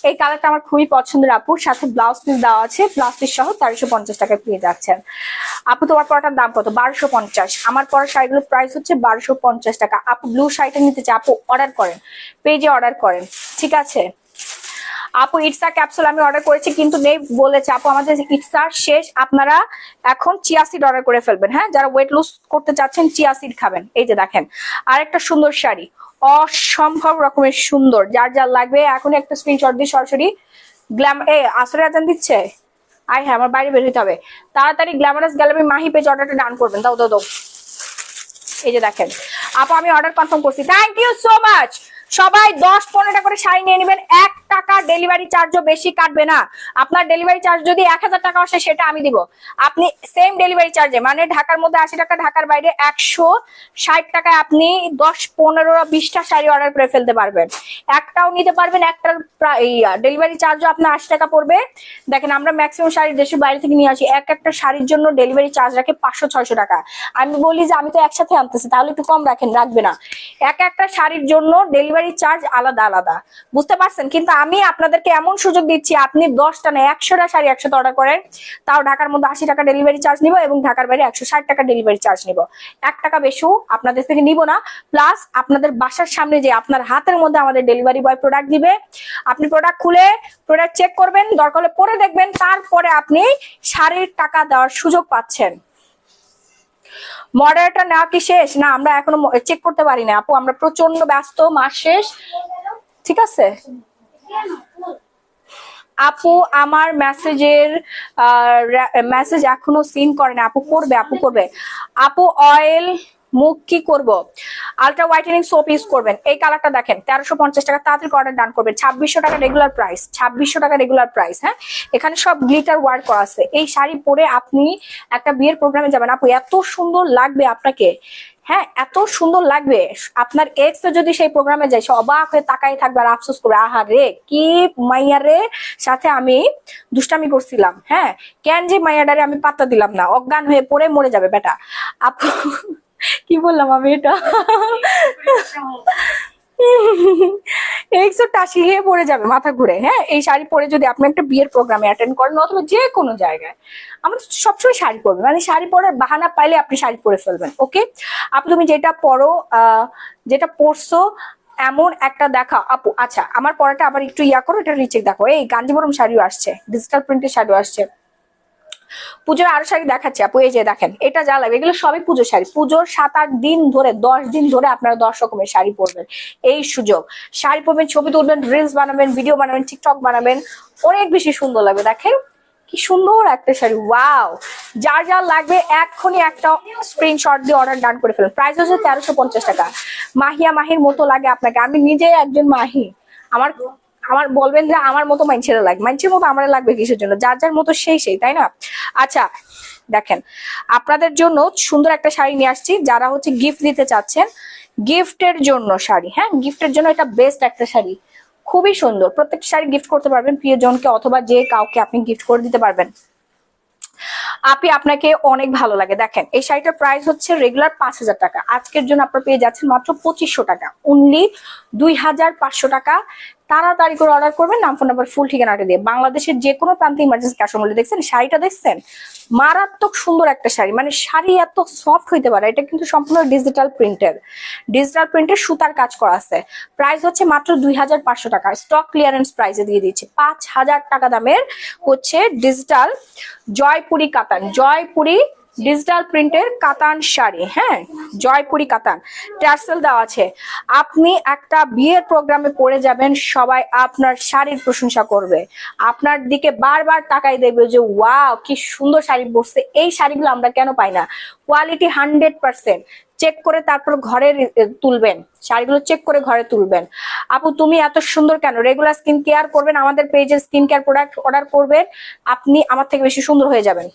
এই কালারটা আমার খুবই পছন্দের আপু, সাথে ব্লাউজ পিস দেওয়া আছে, ব্লাউজ পিস সহ 1350 টাকা পেয়ে যাচ্ছেন। আপু তোমার পরাটার দাম কত? 1250। আমার পরা শাড়িগুলোর প্রাইস হচ্ছে 1250 টাকা। আপু ব্লু শাড়িটা নিতে চাই, আপু অর্ডার করেন, পেজে অর্ডার করেন, ঠিক আছে। আপু ইটসা ক্যাপসুল আমি অর্ডার করেছি কিন্তু নেই বলেছে আপু, আমাদের ইটসা শেষ, আপনারা এখন চিয়া সিড অর্ডার করে ফেলবেন। হ্যাঁ, যারা ওয়েট লুজ করতে চাচ্ছেন চিয়া সিড খাবেন। এই যে দেখেন আরেকটা সুন্দর শাড়ি, অসম্ভব রকমের সুন্দর, যার যার লাগবে এখন একটা স্ক্রিনশট দিয়ে সরাসরি আসরে আজান দিচ্ছে, হ্যাঁ আমার বাইরে বের হইতে হবে, তাড়াতাড়ি গ্ল্যামারাস গ্যালারি মাহি পেজ অর্ডারটা ডান করবেন। দাও দাও দাও, এই যে দেখেন আপু আমি অর্ডার কনফার্ম করছি, থ্যাংক ইউ সো মাচ। সবাই 10-15 টাকা করে শাড়ি নিয়ে নেবেন, 1 টাকা ডেলিভারি চার্জও বেশি কাটবে না। আপনার ডেলিভারি চার্জ যদি 1000 টাকা আসে সেটা আমি দিব, আপনি সেম ডেলিভারি চার্জে, মানে ঢাকার মধ্যে 80 টাকা, ঢাকার বাইরে 160 টাকায় আপনি 10-15-20টা শাড়ি অর্ডার করে ফেলতে পারবেন, একটাও নিতে পারবেন, একটার ডেলিভারি চার্জও আপনার 80 টাকা পড়বে। দেখেন আমরা ম্যাক্সিমাম শাড়ি দেশের বাইরে থেকে নিয়ে আসি, একটা শাড়ির জন্য ডেলিভারি চার্জ রাখে 500-600 টাকা। আমি বলি যে আমি তো একসাথে আনতেছি, তাহলে একটু কম রাখেন, রাখবে না, একটা শাড়ির জন্য ডেলিভারি চার্জ আলাদা আলাদা, বুঝতে পারছেন। কিন্তু আমি আপনাদেরকে এমন সুযোগ দিচ্ছি, আপনি 10টা না 100টা শাড়ি একসাথে অর্ডার করেন, তাও ঢাকার মধ্যে 80 টাকা ডেলিভারি চার্জ নিব এবং ঢাকার বাইরে 160 টাকা ডেলিভারি চার্জ নিব, 1 টাকা বেশি আপনাদের থেকে নিব না। প্লাস আপনাদের বাসার সামনে যে আপনার হাতের মধ্যে আমাদের ডেলিভারি বয় প্রোডাক্ট দিবে, আপনি প্রোডাক্ট খুলে প্রোডাক্ট চেক করবেন, দরকার হলে পরে দেখবেন, তারপরে আপনি শাড়ির টাকা দেওয়ার সুযোগ পাচ্ছেন। মডারেটর নেওয়া কি শেষ? না, আমরা এখনো চেক করতে পারি না আপু, আমরা প্রচন্ড ব্যস্ত, মাস শেষ, ঠিক আছে। আপু আমার মেসেজ এখনো সিন করে না, আপু করবে, আপু করবে। আপু অয়েল মুখ কি করব? আলট্রা হোয়াইটেনিং সোপ ইউজ করবেন, এই কালারটা দেখেন 1350 টাকা, তাড়াতাড়ি অর্ডার ডান করবেন। 2600 টাকা রেগুলার প্রাইস, 2600 টাকা রেগুলার প্রাইস। হ্যাঁ, এখানে সব গ্লিটার ওয়ার্ক করা আছে। এই শাড়ি পরে আপনি একটা বিয়ের প্রোগ্রামে যাবেন আপু, এত সুন্দর লাগবে আপনাকে, হ্যাঁ এত সুন্দর লাগবে। আপনার এক্স যদি সেই প্রোগ্রামে যায়, সে অবাক হয়ে তাকাই থাকবে আর আফসোস করবে, আহা রে কি মাইয়ারে সাথে আমি দুষ্টামি করছিলাম, হ্যাঁ কেন যে মাইয়াডারে আমি পাত্তা দিলাম না, অজ্ঞান হয়ে পড়ে মরে যাবে বেটা। আপু কি বললাম আমি এটা, টাসি হয়ে পড়ে যাবে, মাথা ঘুরে। হ্যাঁ, এই শাড়ি পরে যদি আপনি একটা বিয়ের প্রোগ্রামে অ্যাটেন্ড করেন অথবা যে কোনো জায়গায়, আমরা সবসময় শাড়ি পরবেন, মানে শাড়ি পরার বাহানা পাইলে আপনি শাড়ি পরে ফেলবেন। ওকে আপু তুমি যেটা পরো, যেটা পরছো এমন একটা দেখা আপু। আচ্ছা আমার পরাটা আবার একটু ইয়া করো, এটা রিচেক দেখো, এই গাঞ্জিবরম শাড়িও আসছে, ডিজিটাল প্রিন্টের শাড়িও আসছে। পুজোর আরো শাড়ি দেখাচ্ছি আপু, এই যে দেখেন, এটা যা লাগবে এগুলো সবই পুজোর শাড়ি, পুজোর 7-8 দিন ধরে 10 দিন ধরে আপনারা 10 রকমের শাড়ি পরবেন, এই সুযোগ। শাড়ি পরবেন, ছবি তুলবেন, রিলস বানাবেন, ভিডিও বানাবেন, টিকটক বানাবেন, অনেক বেশি সুন্দর লাগবে। দেখেন কি সুন্দর একটা শাড়ি, ওয়াও। যার যার লাগবে এক্ষুনি একটা স্ক্রিনশট দিয়ে অর্ডার ডান করে ফেলুন। প্রাইস হচ্ছে 1350 টাকা। মাহির মতো লাগে আপনাকে, আমি নিজে একজন মাহি, আমার বলবেন যে আমার মতো মানুষের লাগবে, মানুষের মতো আমার লাগবে কিসের জন্য, যার যার মতো সেই তাই না। আচ্ছা দেখেন আপনাদের জন্য সুন্দর একটা শাড়ি নিয়ে আসছি, যারা হচ্ছে গিফট দিতে চাচ্ছেন, গিফটের জন্য শাড়ি, হ্যাঁ গিফটের জন্য এটা বেস্ট একটা শাড়ি, খুবই সুন্দর। প্রত্যেকটা শাড়ি গিফট করতে পারবেন প্রিয়জনকে অথবা যে কাউকে আপনি গিফট করে দিতে পারবেন। আপনি আপনাকে অনেক ভালো লাগে। দেখেন এই শাড়িটার প্রাইস হচ্ছে রেগুলার 5000 টাকা, আজকের জন্য আপনারা পেয়ে যাচ্ছেন মাত্র 2500 টাকা, অনলি 2500 টাকা। তাড়াতাড়ি করে অর্ডার করবেন, নাম ফোন নাম্বার ফুল ঠিকানাটা দিয়ে। বাংলাদেশের যে কোনো প্রান্তে ইমার্জেন্সি ক্যাশ অন ডেলিভারি। দেখছেন শাড়িটা, দেখছেন মারাত্মক সুন্দর একটা শাড়ি, মানে শাড়ি এত সফট হইতে পারে। এটা কিন্তু সম্পূর্ণ ডিজিটাল প্রিন্টের সুতার কাজ করা আছে। প্রাইস হচ্ছে মাত্র 2500 টাকা, স্টক ক্লিয়ারেন্স প্রাইসে দিয়ে দিচ্ছে। 5000 টাকা দামের হচ্ছে ডিজিটাল জয়পুরি কাতান, জয়পুরি ডিজিটাল প্রিন্টের কাতান শাড়ি, হ্যাঁ, জয়পুরি কাতান, টার্সেল দেওয়া আছে। আপনি একটা বিয়ের প্রোগ্রামে পরে যাবেন, সবাই আপনার শাড়ির প্রশংসা করবে, আপনার দিকে বারবার তাকাই দেবে যে ওয়াও কি সুন্দর শাড়ি পরছে। এই শাড়িগুলো আমরা কেন পাই না? কোয়ালিটি 100% চেক করে তারপর ঘরে তুলবেন, শাড়িগুলো চেক করে ঘরে তুলবেন। আপু তুমি এত সুন্দর কেন? রেগুলার স্কিন কেয়ার করবেন, আমাদের পেজে স্কিন কেয়ার প্রোডাক্ট অর্ডার করবেন, আপনি আমার থেকে বেশি সুন্দর হয়ে যাবেন।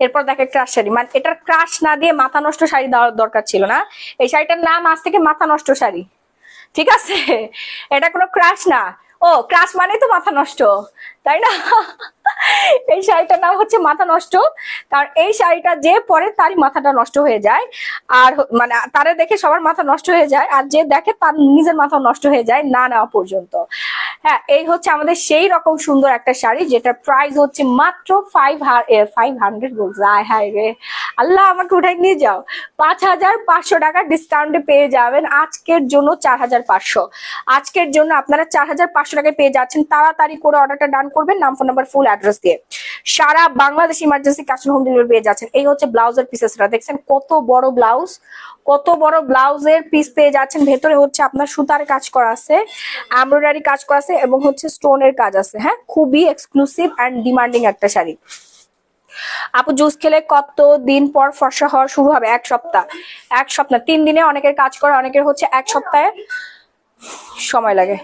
এরপর দেখে ক্রাশ শাড়ি, মানে এটার ক্রাশ না দিয়ে মাথা নষ্ট শাড়ি দেওয়ার দরকার ছিল না। এই শাড়িটার নাম আজ থেকে মাথা নষ্ট শাড়ি, ঠিক আছে? এটা কোনো ক্রাশ না। ও ক্রাশ মানে তো মাথা নষ্ট, তাই না? এই শাড়িটার নাম হচ্ছে মাথা নষ্ট, কারণ এই শাড়িটা যে পরে তারই মাথাটা নষ্ট হয়ে যায়, আর মানে তারে দেখে সবার মাথা নষ্ট হয়ে যায়, আর যে দেখে তার নিজের মাথা নষ্ট হয়ে যায় না নেওয়া পর্যন্ত। হ্যাঁ, এই হচ্ছে আমাদের সেই রকম সুন্দর একটা শাড়ি, যেটার প্রাইস হচ্ছে মাত্র 500 বলছে, আয় হায় রে আল্লাহ আমাকে উঠাই নিয়ে যাও। 5500 টাকা ডিসকাউন্টে পেয়ে যাবেন আজকের জন্য 4500। আজকের জন্য আপনারা 4500 টাকায় পেয়ে যাচ্ছেন। তাড়াতাড়ি করে অর্ডারটা ডান করবেন, নাম, ফোন নাম্বার, ফুল অ্যাড্রেস দিয়ে। সারা Bangladesh emergency cash on home delivery পেয়ে যাচ্ছেন। এই হচ্ছে ব্লাউজের পিসেসটা, দেখছেন কত বড় ব্লাউজ, কত বড় ব্লাউজের পিস পেয়ে যাচ্ছেন। ভেতরে হচ্ছে আপনার সুতার কাজ করা আছে, এমব্রয়ডারি কাজ করা আছে এবং হচ্ছে স্টোনের কাজ আছে। হ্যাঁ, খুবই এক্সক্লুসিভ অ্যান্ড ডিমান্ডিং একটা শাড়ি। আপু জুস খেলে কত দিন পর ফর্সা হওয়া শুরু হবে? 1 সপ্তাহ। 1 সপ্তাহ, 3 দিনে অনেকের কাজ করে, অনেকের হচ্ছে 1 সপ্তাহে সময় লাগে।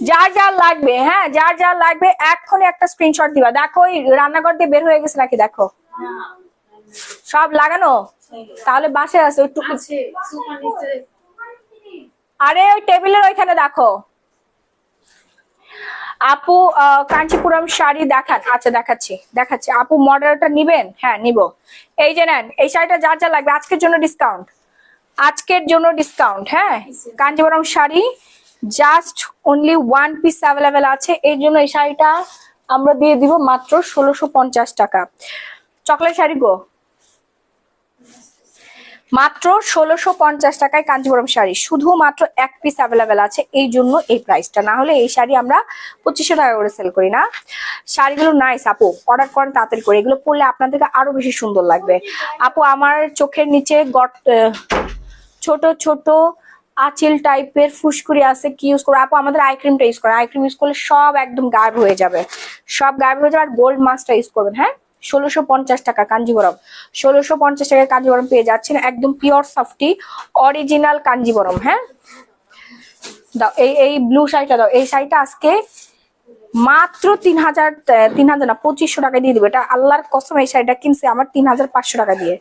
যার যার লাগবে, হ্যাঁ যার যার লাগবে এক্ষুনি একটা স্ক্রিনশট দিবা। দেখো ওই রান্নাঘর দিয়ে বের হয়ে গেছে নাকি? দেখো সব লাগানো, তাহলে বাসায় আছে ওইটুকু। আরে ওই টেবিলের ওইখানে দেখো। আপু কাঞ্চিপুরম শাড়ি দেখান। আচ্ছা দেখাচ্ছি। আপু মডেলটা নিবেন? হ্যাঁ নিব। এই যে নেন, এই শাড়িটা যার যা লাগবে আজকের জন্য ডিসকাউন্ট, আজকের জন্য ডিসকাউন্ট। হ্যাঁ, Kanchipuram sari just only 1 piece available আছে, এই জন্য এই শাড়িটা আমরা দিয়ে দিব মাত্র 1650 টাকা। চকলেট শাড়ি গো, মাত্র 1650 টাকায় কাঞ্চিপুরম শাড়ি, শুধুমাত্র 1 পিস অ্যাভেলেবেল আছে, এই জন্য এই প্রাইসটা। না হলে এই শাড়ি আমরা 2500 টাকা করে সেল করি না। শাড়িগুলো নাইস আপু, অর্ডার করেন তাড়াতাড়ি করে, এগুলো পরলে আপনাদেরকে আরো বেশি সুন্দর লাগবে। আপু আমার চোখের নিচে ছোট ছোট আঁচিল টাইপের ফুসকুড়ি আছে, কি ইউজ করবো? আপু আমাদের আই ক্রিমটা ইউজ করেন, আই ক্রিম ইউজ করলে সব একদম গায়েব হয়ে যাবে, সব গায়েব হয়ে যাবে। আর গোল্ড মাস্কটা ইউজ করবেন। হ্যাঁ, 1650 টাকা কাঞ্জিবরম, 1650 টাকায় কাঞ্জিবরম পেয়ে যাচ্ছেন, একদম পিওর সফটি অরিজিনাল কাঞ্জিবরম। হ্যাঁ দাও, এই ব্লু শাড়িটা দাও। এই শাড়িটা আজকে মাত্র 3000 না 2500 টাকা দিয়ে দিবে। এটা আল্লাহর কসম, এই শাড়িটা কিনছে আমার 3500 টাকা দিয়ে।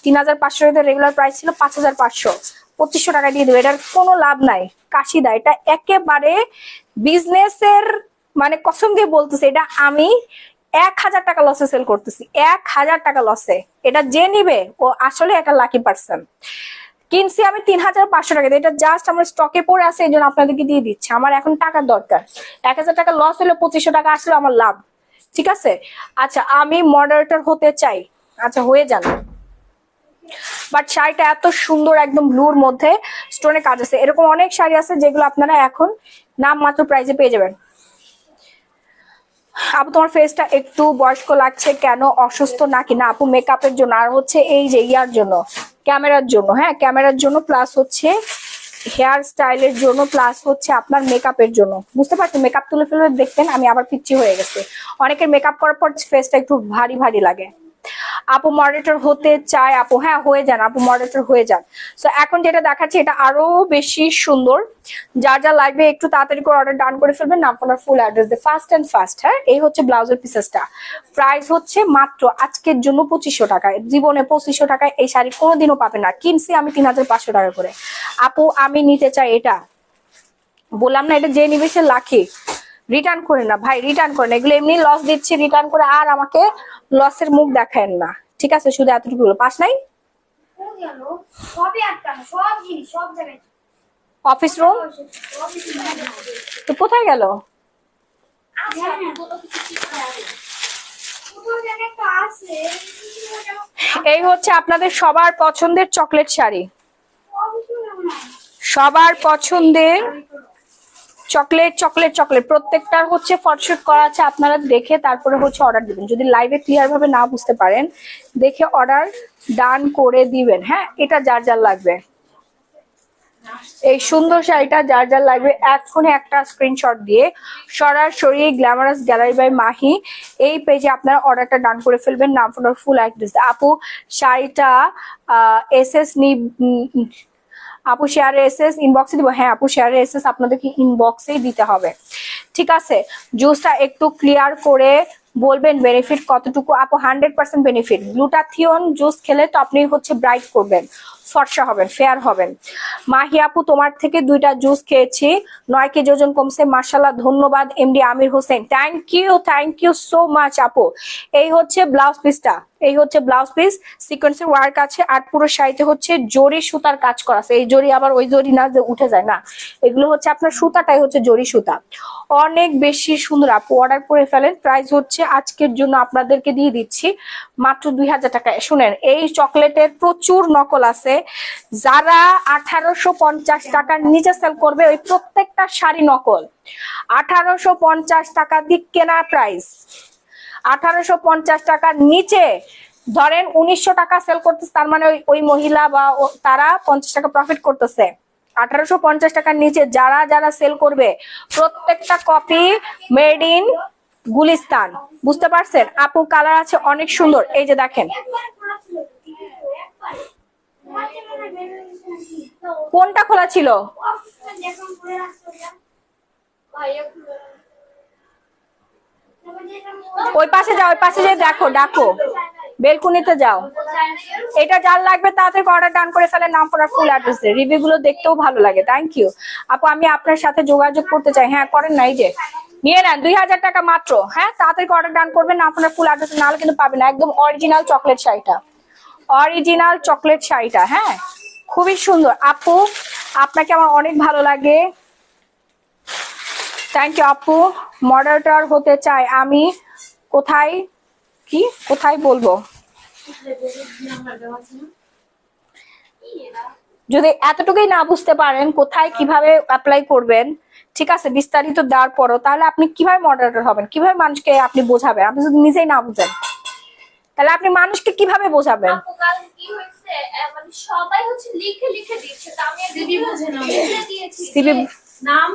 3500 টাকা রেগুলার প্রাইস ছিল 5500, 2500 টাকা দিয়ে দিবে। এটার কোনো লাভ নাই, কাশিদা, এটা একেবারে বিজনেসের, মানে কসম দিয়ে বলতেছে, এটা আমি 1000 টাকা লসে সেল করতেছি, 1000 টাকা লসে। এটা যে নিবে ও আসলে একটা লাকি পার্সন। কিনছি আমি 3500 টাকা দিয়ে, এটা জাস্ট আমার স্টকে পড়ে আছে, এই জন্য আপনাদেরকে দিয়ে দিচ্ছি। আমার এখন টাকার দরকার, 1000 টাকা লস হলে 2500 টাকা আসলে আমার লাভ, ঠিক আছে? আচ্ছা আমি মডারেটর হতে চাই, আচ্ছা হয়ে যান। বাট শাড়িটা এত সুন্দর, একদম ব্লুর মধ্যে স্টোনের কাজ আছে। এরকম অনেক শাড়ি আছে যেগুলো আপনারা এখন নাম মাত্র প্রাইসে পেয়ে যাবেন। আপু তোমার ফেসটা একটু বয়স্ক লাগছে কেন? অসুস্থ নাকি? না আপু মেকআপের জন্য, আর হচ্ছে এই যে ইয়ার জন্য, ক্যামেরার জন্য। হ্যাঁ ক্যামেরার জন্য, প্লাস হচ্ছে হেয়ার স্টাইলের জন্য, প্লাস হচ্ছে আপনার মেকআপের জন্য। বুঝতে পারছেন, মেকআপ তুলে ফেলে দেখতেন আমি আবার পিচ্ছি হয়ে গেছে। অনেকের মেকআপ করার পর ফেসটা একটু ভারী ভারী লাগে। আপু মডারেটর হতে চায়? আপু হ্যাঁ হয়ে যান, আপু মডারেটর হয়ে যান। সো এখন যেটা দেখাচ্ছি এটা আরো বেশি সুন্দর, যার যা লাগবে একটু তাড়াতাড়ি করে অর্ডার ডান করে ফেলবেন, নাম আপনার ফুল অ্যাড্রেস দিয়ে, ফাস্ট অ্যান্ড ফাস্ট। হ্যাঁ, এই হচ্ছে ব্লাউজের পিসেসটা, প্রাইস হচ্ছে মাত্র আজকের জন্য 2500 টাকায়। জীবনে 2500 টাকায় এই শাড়ি কোনোদিনও পাবে না, কিনছি আমি 3500 টাকা করে। আপু আমি নিতে চাই এটা, বললাম না এটা যে নিবে সে লাকি। রিটার্ন করে না ভাই, রিটার্ন করে না, এগুলো এমনি লস দিচ্ছি, রিটার্ন করে আর আমাকে লসের মুখ দেখায় না, ঠিক আছে? শুধু এতটুকু পাস নাই। অফিস রুম তো কোথায় গেল? এই হচ্ছে আপনাদের সবার পছন্দের চকলেট শাড়ি, সবার পছন্দের চকলেট চকলেট চকলেট প্রত্যেকটার হচ্ছে ফটোশুট করা আছে, আপনারা দেখে তারপরে হচ্ছে অর্ডার দিবেন। যদি লাইভে ক্লিয়ার ভাবে না বুঝতে পারেন, দেখে অর্ডার ডান করে দিবেন। হ্যাঁ, এটা যার যার লাগবে, এই সুন্দর শাড়িটা যার যার লাগবে এখনই একটা স্ক্রিনশট দিয়ে সরাসরি গ্ল্যামারাস গ্যালারি বাই মাহি এই পেজে আপনারা অর্ডারটা ডান করে ফেলবেন। নাম, ফোন, ফুল অ্যাড্রেস। আপু শাড়িটা এসএস আপু শেয়ারে এসএস ইনবক্সে দিব। হ্যাঁ আপু শেয়ারে এসএস আপনাদেরকে ইনবক্সেই দিতে হবে, ঠিক আছে। জুসটা একটু ক্লিয়ার করে বলবেন বেনিফিট কতটুকু। আপু 100% বেনিফিট। গ্লুটাথিয়ন জুস খেলে তো আপনি হচ্ছে ব্রাইট করবেন, ফর্সা হবেন, ফেয়ার হবেন। মাহি আপু তোমার থেকে 2টা জুস খেয়েছি, 9 কেজি ওজন কমছে, মাশাআল্লাহ। ধন্যবাদ MD Amir Hossain, thank you so much আপু। এই হচ্ছে ব্লাউজ পিসটা, এই হচ্ছে ব্লাউজ পিস, সিকোয়েন্সের ওয়ার্ক আছে আর পুরো শাড়িতে হচ্ছে জরি সুতার কাজ করা আছে। এই জরি আবার ওই জরি না যে উঠে যায়, না, এগুলো হচ্ছে আপনার সুতাটাই হচ্ছে জরি সুতা, অনেক বেশি সুন্দর। আপু অর্ডার করে ফেলেন। প্রাইস হচ্ছে আজকের জন্য আপনাদেরকে দিয়ে দিচ্ছি মাত্র 2000 টাকায়। শুনেন, এই চকলেটের প্রচুর নকল আছে, যারা 1850 টাকার নিচে সেল করবে ওই প্রত্যেকটা শাড়ি নকল। 1850 টাকা দিয়ে কেনা প্রাইস, 1850 টাকার নিচে ধরেন 1900 টাকা সেল করতেছে, তার মানে ওই মহিলা বা তারা 50 টাকা প্রফিট করতেছে। 1850 টাকার নিচে যারা যারা সেল করবে প্রত্যেকটা কপি মেড ইন গুলিস্তান, বুঝতে পারছেন। আপু কালার আছে অনেক সুন্দর, এই যে দেখেন। কোনটা খোলা ছিল? ওই পাশে যাও, ওই পাশে যে দেখো, ডাকো, বেলকুনিতে যাও। এটা যার লাগবে তাড়াতাড়ি অর্ডার ডান করে ফেলে, নাম, ফোন, ফুল অ্যাড্রেস। রিভিউ গুলো দেখতেও ভালো লাগে, থ্যাংক ইউ আপু। আমি আপনার সাথে যোগাযোগ করতে চাই। হ্যাঁ করেন না, এই যে নিয়ে নেন 2000 টাকা মাত্র। হ্যাঁ তাড়াতাড়ি অর্ডার ডান করবেন, নাম, ফোন, ফুল অ্যাড্রেস, নাহলে কিন্তু পাবেন না। একদম অরিজিনাল চকলেট শাড়িটা, অরিজিনাল চকলেট শাড়িটা, হ্যাঁ খুবই সুন্দর। আপু আপনাকে আমার অনেক ভালো লাগে, থ্যাংক ইউ আপু। মডারেটর হতে চাই আমি, কোথায় বলবো? যদি এতটুকুই না বুঝতে পারেন কোথায় কিভাবে অ্যাপ্লাই করবেন, ঠিক আছে, বিস্তারিত দেওয়ার পরও, তাহলে আপনি কিভাবে মডারেটর হবেন, কিভাবে মানুষকে আপনি বোঝাবেন? আপনি যদি নিজেই না বুঝেন তাহলে আপনি মানুষকে কিভাবে বোঝাবেন? সবাই হচ্ছে লিখে লিখে দিচ্ছে, তা আমি সিভি বুঝে নাও দিয়েছি, সিভি নাম,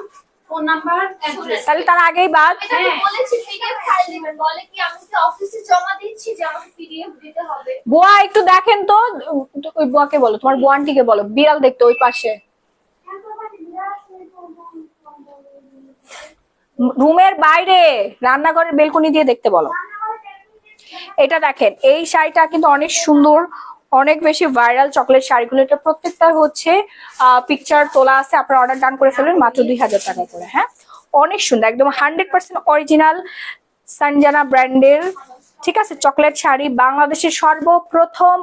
ফোন নাম্বার, অ্যাড্রেস। তাহলে তার আগেই বাদ আমি বলেছি পিডিএফ ফাইল দিবেন, বলে কি আমি কি অফিসে জমা দিচ্ছি যে আমাকে পিডিএফ দিতে হবে। বুয়া একটু দেখেন তো, ওই বুয়াকে বলো, তোমার বুয়ানটিকে বলো বিড়াল দেখতে ওই পাশে রুমের বাইরে রান্নাঘরের বেলকনি দিয়ে দেখতে বলো। এটা দেখেন, এই শাড়িটা কিন্তু অনেক সুন্দর, অনেক বেশি ভাইরাল চকলেট শাড়িগুলো। এটা প্রত্যেকটা হচ্ছে পিকচার তোলা আছে। আপনারা অর্ডার ডান করে ফেলবেন মাত্র 2000 টাকা করে। হ্যাঁ অনেক সুন্দর, একদম 100% অরিজিনাল সঞ্জানা ব্র্যান্ডের, ঠিক আছে, চকলেট শাড়ি। বাংলাদেশের সর্বপ্রথম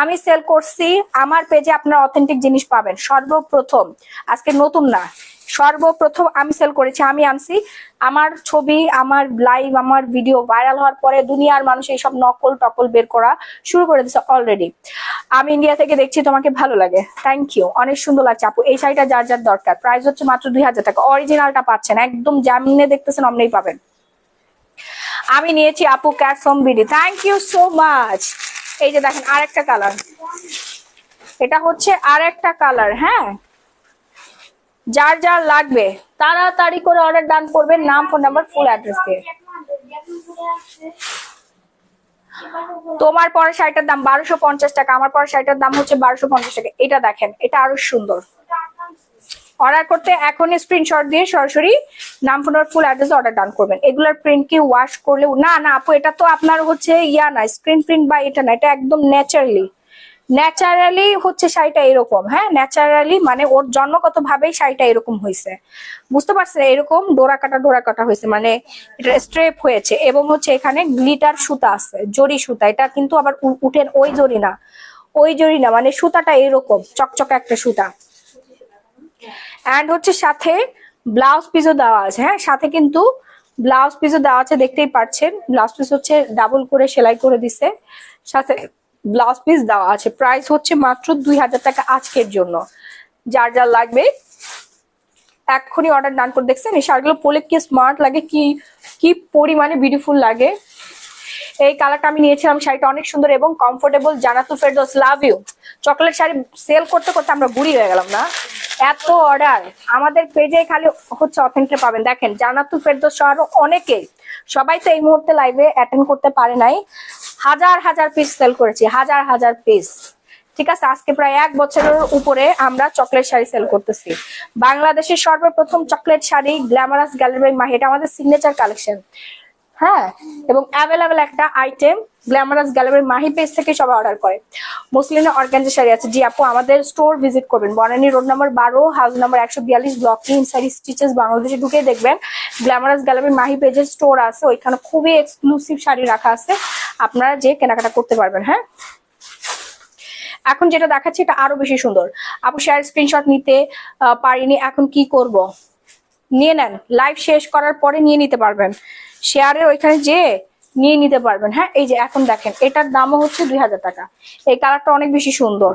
আমি সেল করছি আমার পেজে, আপনারা অথেন্টিক জিনিস পাবেন সর্বপ্রথম, আজকে নতুন না, সর্বপ্রথম আমি সেল করেছি, আমি আনছি। আমার ছবি, আমার লাইভ, আমার ভিডিও ভাইরাল হওয়ার পরে দুনিয়ার মানুষ এইসব নকল টকল বের করা শুরু করে দিচ্ছে অলরেডি। আমি ইন্ডিয়া থেকে দেখছি, তোমাকে ভালো লাগে, থ্যাংক ইউ, অনেক সুন্দর লাগছে আপু। এই শাড়িটা যার যার দরকার, প্রাইস হচ্ছে মাত্র 2000 টাকা। অরিজিনালটা পাচ্ছেন একদম জামিনে দেখতেছেন, অমনেই পাবেন। আমি নিয়েছি আপু cat from BD, thank you so much. এই যে দেখেন আরেকটা কালার, এটা হচ্ছে আরেকটা কালার। হ্যাঁ যার যার লাগবে তাড়াতাড়ি করে অর্ডার ডান করবেন, নাম, ফোন নাম্বার, ফুল অ্যাড্রেস দিয়ে। তোমার পরের শাড়িটার দাম 1250 টাকা, আমার পরের শাড়িটার দাম হচ্ছে 1250 টাকা। এটা দেখেন, এটা আরো সুন্দর। অর্ডার করতে এখনই স্ক্রিনশট দিয়ে সরাসরি নাম, phone number, full address order ডান করবেন। এগুলার প্রিন্ট কি ওয়াশ করলে না আপু, এটা তো আপনার হচ্ছে ইয়া না, স্ক্রিন প্রিন্ট বা এটা না, এটা একদম ন্যাচারালি হচ্ছে শাড়িটা এরকম। হ্যাঁ ন্যাচারালি মানে ওর জন্মগত ভাবেই শাড়িটা এরকম হয়েছে, বুঝতে পারছেন, এরকম ডোরা কাটা হয়েছে, মানে এটা স্ট্রেপ হয়েছে এবং হচ্ছে এখানে গ্লিটার সুতা আছে, জরি সুতা। এটা কিন্তু আবার উঠেন ওই জরি না, মানে সুতাটা এরকম চকচকে একটা সুতা। এন্ড হচ্ছে সাথে ব্লাউজ পিসও দেওয়া আছে। হ্যাঁ সাথে কিন্তু ব্লাউজ পিসও দেওয়া আছে, দেখতেই পাচ্ছেন। ব্লাউজ পিস হচ্ছে ডাবল করে সেলাই করে দিছে, সাথে ব্লাউজ পিস দেওয়া আছে। প্রাইস হচ্ছে মাত্র 2000 টাকা আজকের জন্য। যার যার লাগবে এক্ষুনি অর্ডার ডান করে। দেখছেন এই শাড়িগুলো পরলে কি স্মার্ট লাগে, কি কি পরিমাণে বিউটিফুল লাগে। এই কালারটা আমি নিয়েছিলাম, শাড়িটা অনেক সুন্দর এবং comfortable. Jannatul Ferdous, love you. Chocolate sari sale করতে করতে আমরা বুড়ি হয়ে গেলাম না, এত অর্ডার আমাদের পেজে খালি হচ্ছে অথেন্টিক পাবেন। দেখেন জান্নাতুল ফেরদৌস সহ আরো অনেকে, সবাই তো এই মুহূর্তে লাইভে অ্যাটেন্ড করতে পারে নাই। হাজার হাজার পিস সেল করেছি, হাজার হাজার পিস। ঠিক আছে, আজকে প্রায় 1 বছরের উপরে আমরা চকলেট শাড়ি সেল করতেছি। বাংলাদেশের সর্বপ্রথম chocolate sari glamorous gallery by Mahi, এটা আমাদের সিগনেচার কালেকশন। হ্যাঁ, এবং অ্যাভেলেবেল একটা item glamorous gallery Mahi page থেকে সবাই অর্ডার করে। মুসলিনা অর্গানজা শাড়ি আছে। জি আপু, আমাদের স্টোর ভিজিট করবেন, Banani road number 12, house number 142, block inside stitches বাংলাদেশে ঢুকে দেখবেন গ্ল্যামারাস গ্যালারি মাহি পেজের স্টোর আছে, ওইখানে খুবই এক্সক্লুসিভ শাড়ি রাখা আছে, আপনারা যে কেনাকাটা করতে পারবেন। হ্যাঁ, এখন যেটা দেখাচ্ছি এটা আরো বেশি সুন্দর। আপু শেয়ার স্ক্রিনশট নিতে পারিনি, এখন কি করব? নিয়ে নেন, লাইভ শেষ করার পরে নিয়ে নিতে পারবেন, শেয়ারের ওইখানে যে নিয়ে নিতে পারবেন। হ্যাঁ, এই যে এখন দেখেন এটার দামও হচ্ছে 2000 টাকা। এই কালারটা অনেক বেশি সুন্দর।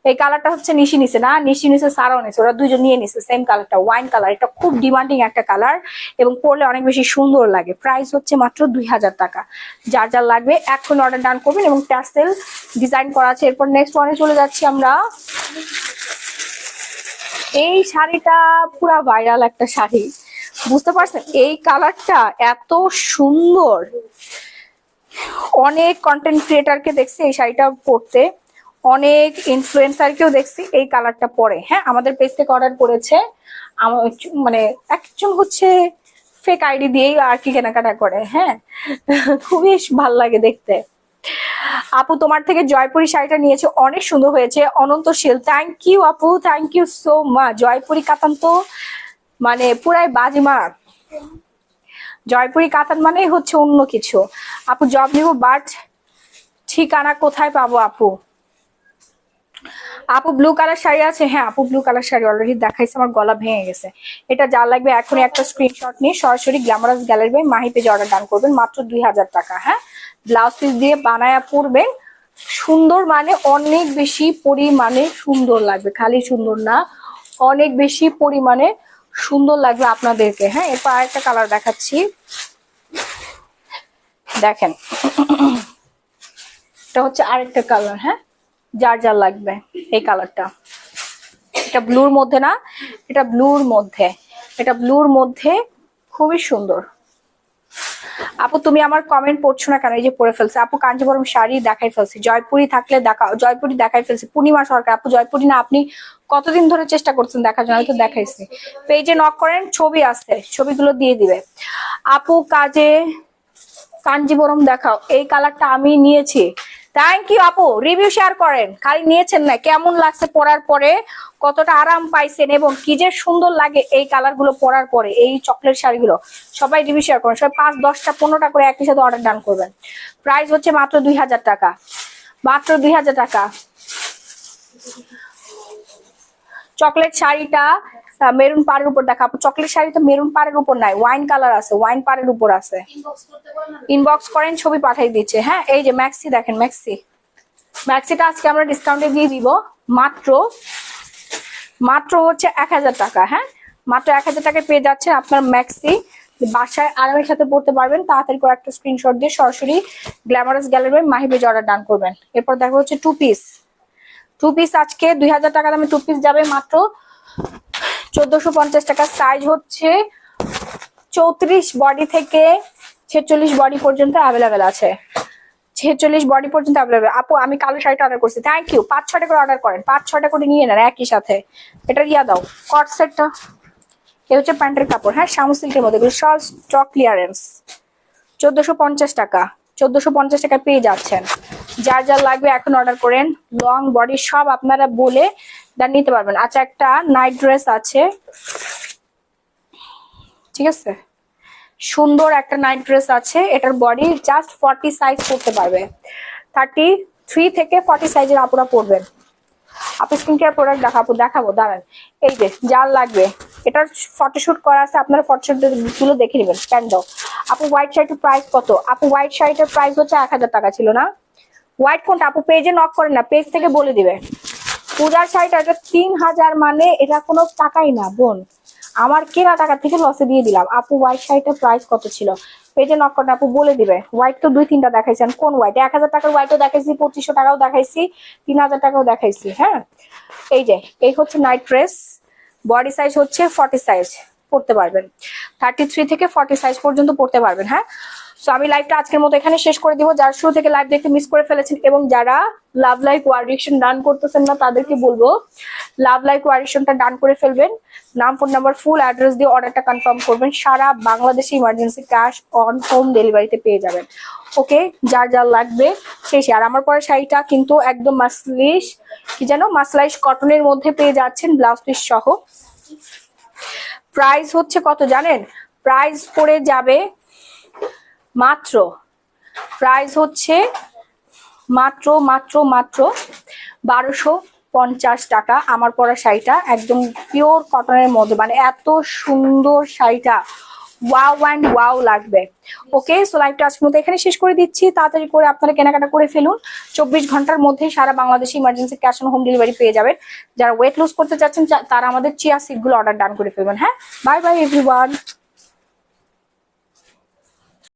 এই কালারটা হচ্ছে নিশি নিছে না, নিশি নিছে সারাও নিছে, ওরা দুইজন নিয়ে নিছে সেম কালারটা, ওয়াইন কালার। এটা খুব ডিমান্ডিং একটা কালার এবং পরলে অনেক বেশি সুন্দর লাগে। প্রাইস হচ্ছে মাত্র 2000 টাকা। যার যার লাগবে এখন অর্ডার ডান করবেন এবং ট্যাসেল ডিজাইন করা আছে। এরপর নেক্সট ওয়ানে চলে যাচ্ছি আমরা। এই শাড়িটা পুরা ভাইরাল একটা শাড়ি, বুঝতে পারছেন? এই কালারটা এত সুন্দর, অনেক কন্টেন্ট ক্রিয়েটারকে দেখছি এই শাড়িটা পরতে, অনেক ইনফ্লুয়েন্সারকেও দেখছি এই কালারটা পরে। হ্যাঁ, আমাদের পেজ থেকে অর্ডার করেছে। মানে একজন হচ্ছে ফেক আইডি দিয়েই আর কি কেনাকাটা করে। হ্যাঁ, খুবই ভাল লাগে দেখতে। আপু তোমার থেকে জয়পুরি শাড়িটা নিয়েছে, অনেক সুন্দর হয়েছে। অনন্তশীল, থ্যাংক ইউ আপু, thank you so much. Jaipuri কাতান তো মানে পুরাই বাজিমার। জয়পুরি কাতান মানে হচ্ছে অন্য কিছু। আপু জব নিব, বাট ঠিকানা কোথায় পাবো আপু? আপু ব্লু কালার শাড়ি আছে? হ্যাঁ আপু, ব্লু কালার শাড়ি অলরেডি দেখাইছে, আমার গলা ভেঙে গেছে। এটা যা লাগবে এখনই একটা স্ক্রিনশট নিয়ে সরাসরি গ্ল্যামারাস গ্যালারি বাই মাহি পেজে অর্ডার ডান করবেন, মাত্র 2000 টাকা। হ্যাঁ, ব্লাউজ পিস দিয়ে বানায়া পরবেন, সুন্দর মানে অনেক বেশি পরিমাণে সুন্দর লাগবে, খালি সুন্দর না, অনেক বেশি পরিমাণে সুন্দর লাগবে আপনাদেরকে। হ্যাঁ, এরপর আরেকটা কালার দেখাচ্ছি, দেখেন এটা হচ্ছে আরেকটা কালার। হ্যাঁ, যার যার লাগবে এই কালারটা, এটা ব্লুর মধ্যে না, এটা ব্লুর মধ্যে, এটা ব্লুর মধ্যে খুবই সুন্দর। আপু তুমি আমার কমেন্ট পড়ছো না কেন? এই যে পড়ে ফেলছে আপু, কাঞ্জিবরম শাড়ি দেখাই ফেলছি, জয়পুরি থাকলে দেখাও। জয়পুরি দেখাই ফেলছি, পূর্ণিমা সরকার। আপু জয়পুরি না, আপনি কতদিন ধরে চেষ্টা করছেন দেখার জন্য? আমি তো দেখাইছি, পেজে নক করেন, ছবি আসছে, ছবিগুলো দিয়ে দিবে। আপু কাঞ্জিবরম দেখাও, এই কালারটা আমি নিয়েছি। থ্যাংক ইউ আপু, রিভিউ শেয়ার করেন, খালি নিয়েছেন না, কেমন লাগছে পরার পরে, কতটা আরাম পাইছেন এবং কি যে সুন্দর লাগে এই কালার গুলো পরার পরে, এই চকলেট শাড়িগুলো। সবাই রিভিউ শেয়ার করেন, সবাই 5, 10টা, 15টা করে একই সাথে অর্ডার ডান করবেন। প্রাইস হচ্ছে মাত্র 2000 টাকা, মাত্র 2000 টাকা। চকলেট শাড়িটা মেরুন পাড়ের উপর দেখা। চকলেট শাড়ি তো মেরুন পাড়ের উপর নাই, ওয়াইন কালার আছে, ওয়াইন পাড়ের উপর আছে। ইনবক্স করেন, ছবি পাঠিয়ে দিচ্ছে। হ্যাঁ, এই যে ম্যাক্সি দেখেন, ম্যাক্সিটা আজকে আমরা ডিসকাউন্টে দিয়ে দিব মাত্র হচ্ছে 1000 টাকা। হ্যাঁ, মাত্র 1000 টাকায় পেয়ে যাচ্ছে আপনার ম্যাক্সি, বাসায় আরামের সাথে পড়তে পারবেন। তাড়াতাড়ি করে একটা স্ক্রিনশট দিয়ে সরাসরি গ্ল্যামারাস গ্যালারি মাহি পেজে অর্ডার ডান করবেন। এরপর দেখা হচ্ছে টু পিস আজকে 2000 টাকা দামে টু পিস যাবে মাত্র 1450 টাকা। সাইজ হচ্ছে 34 বডি থেকে 46 বডি পর্যন্ত অ্যাভেলেবেল আছে, 46 বডি পর্যন্ত অ্যাভেলেবেল। আপু আমি কালো শাড়িটা অর্ডার করছি, থ্যাংক ইউ। 5-6টা করে অর্ডার করেন, 5-6টা করে নিয়ে নেন একই সাথে। এটা ইয়া দাও, কট সেটটা। এ হচ্ছে প্যান্টের কাপড়। হ্যাঁ, শামু সিল্কের মধ্যে, এগুলো সব স্টক ক্লিয়ারেন্স। 1450 টাকা, 1450 টাকা পেয়ে যাচ্ছেন। যার যার লাগবে এখন অর্ডার করেন। লং বডি সব আপনারা বলে দেন নিতে পারবেন। আচ্ছা, একটা নাইট ড্রেস আছে, ঠিক আছে, সুন্দর একটা নাইট ড্রেস আছে, এটার বডি জাস্ট 40 সাইজ করতে পারবে, 33 থেকে 40 সাইজের আপুরা পরবেন। আপু স্কিন কেয়ার প্রোডাক্ট দেখাবো দাঁড়ান। এই যে যার লাগবে, এটার ফটোশুট করা আছে, আপনারা ফটোশুট গুলো দেখে নেবেন। প্যান্ট দাও আপু। হোয়াইট শাড়িটার প্রাইস কত আপু? হোয়াইট শাড়িটার প্রাইস হচ্ছে 1000 টাকা ছিল না? হোয়াইট কোনটা আপু? পেজে নক করেন না, পেজ থেকে বলে দিবে। পূজার শাড়িটা এটা 3000, মানে এটা কোনো টাকাই না বোন। আমার কেনা টাকা থেকে লসে দিয়ে দিলাম। আপু হোয়াইট শাড়িটার প্রাইস কত ছিল? পেজে নক করলে আপু বলে দিবে। হোয়াইট তো 2-3টা দেখাইছেন, কোন হোয়াইট? 1000 টাকার হোয়াইটও দেখাইছি, 2500 টাকাও দেখাইছি, 3000 টাকাও দেখাইছি। হ্যাঁ, এই হচ্ছে নাইট ড্রেস। বডি সাইজ হচ্ছে 40 সাইজ পড়তে পারবেন, 33 থেকে 40 সাইজ পর্যন্ত পড়তে পারবেন। হ্যাঁ, তো আমি লাইভটা আজকের মতো এখানে শেষ করে দিব। যারা শুরু থেকে লাইভ দেখতে মিস করে ফেলেছেন এবং যারা লাভ লাইক ওয়ারিশন ডান করতেছেন না, তাদেরকে বলবো লাভ লাইক ওয়ারিশনটা ডান করে ফেলবেন। নাম, ফোন নাম্বার, ফুল অ্যাড্রেস দিয়ে অর্ডারটা কনফার্ম করবেন। সারা বাংলাদেশে ইমার্জেন্সি ক্যাশ অন হোম ডেলিভারিতে পেয়ে যাবেন। ওকে, যার যার লাগবে সেই। আর আমার পরে শাড়িটা কিন্তু একদম মাসলিশ, কি যেন, মাসলাইশ কটনের মধ্যে পেয়ে যাচ্ছেন, ব্লাউজ পিস সহ। প্রাইস হচ্ছে কত জানেন? প্রাইস পড়ে যাবে মাত্র, প্রাইস হচ্ছে মাত্র মাত্র মাত্র 1250 টাকা। আমার পরা শাড়িটা একদম পিওর কটনের মধ্যে, মানে এত সুন্দর শাড়িটা ওয়াও অ্যান্ড ওয়াও লাগবে। ওকে, সো লাইভটা আজকের মতো এখানে শেষ করে দিচ্ছি। তাড়াতাড়ি করে আপনারা কেনাকাটা করে ফেলুন। 24 ঘন্টার মধ্যে সারা বাংলাদেশে emergency cash on home delivery পেয়ে যাবেন। যারা ওয়েট লুজ করতে চাচ্ছেন তারা আমাদের চিয়া সিডগুলো অর্ডার ডান করে ফেলবেন। হ্যাঁ, বাই বাই এভরিওয়ান।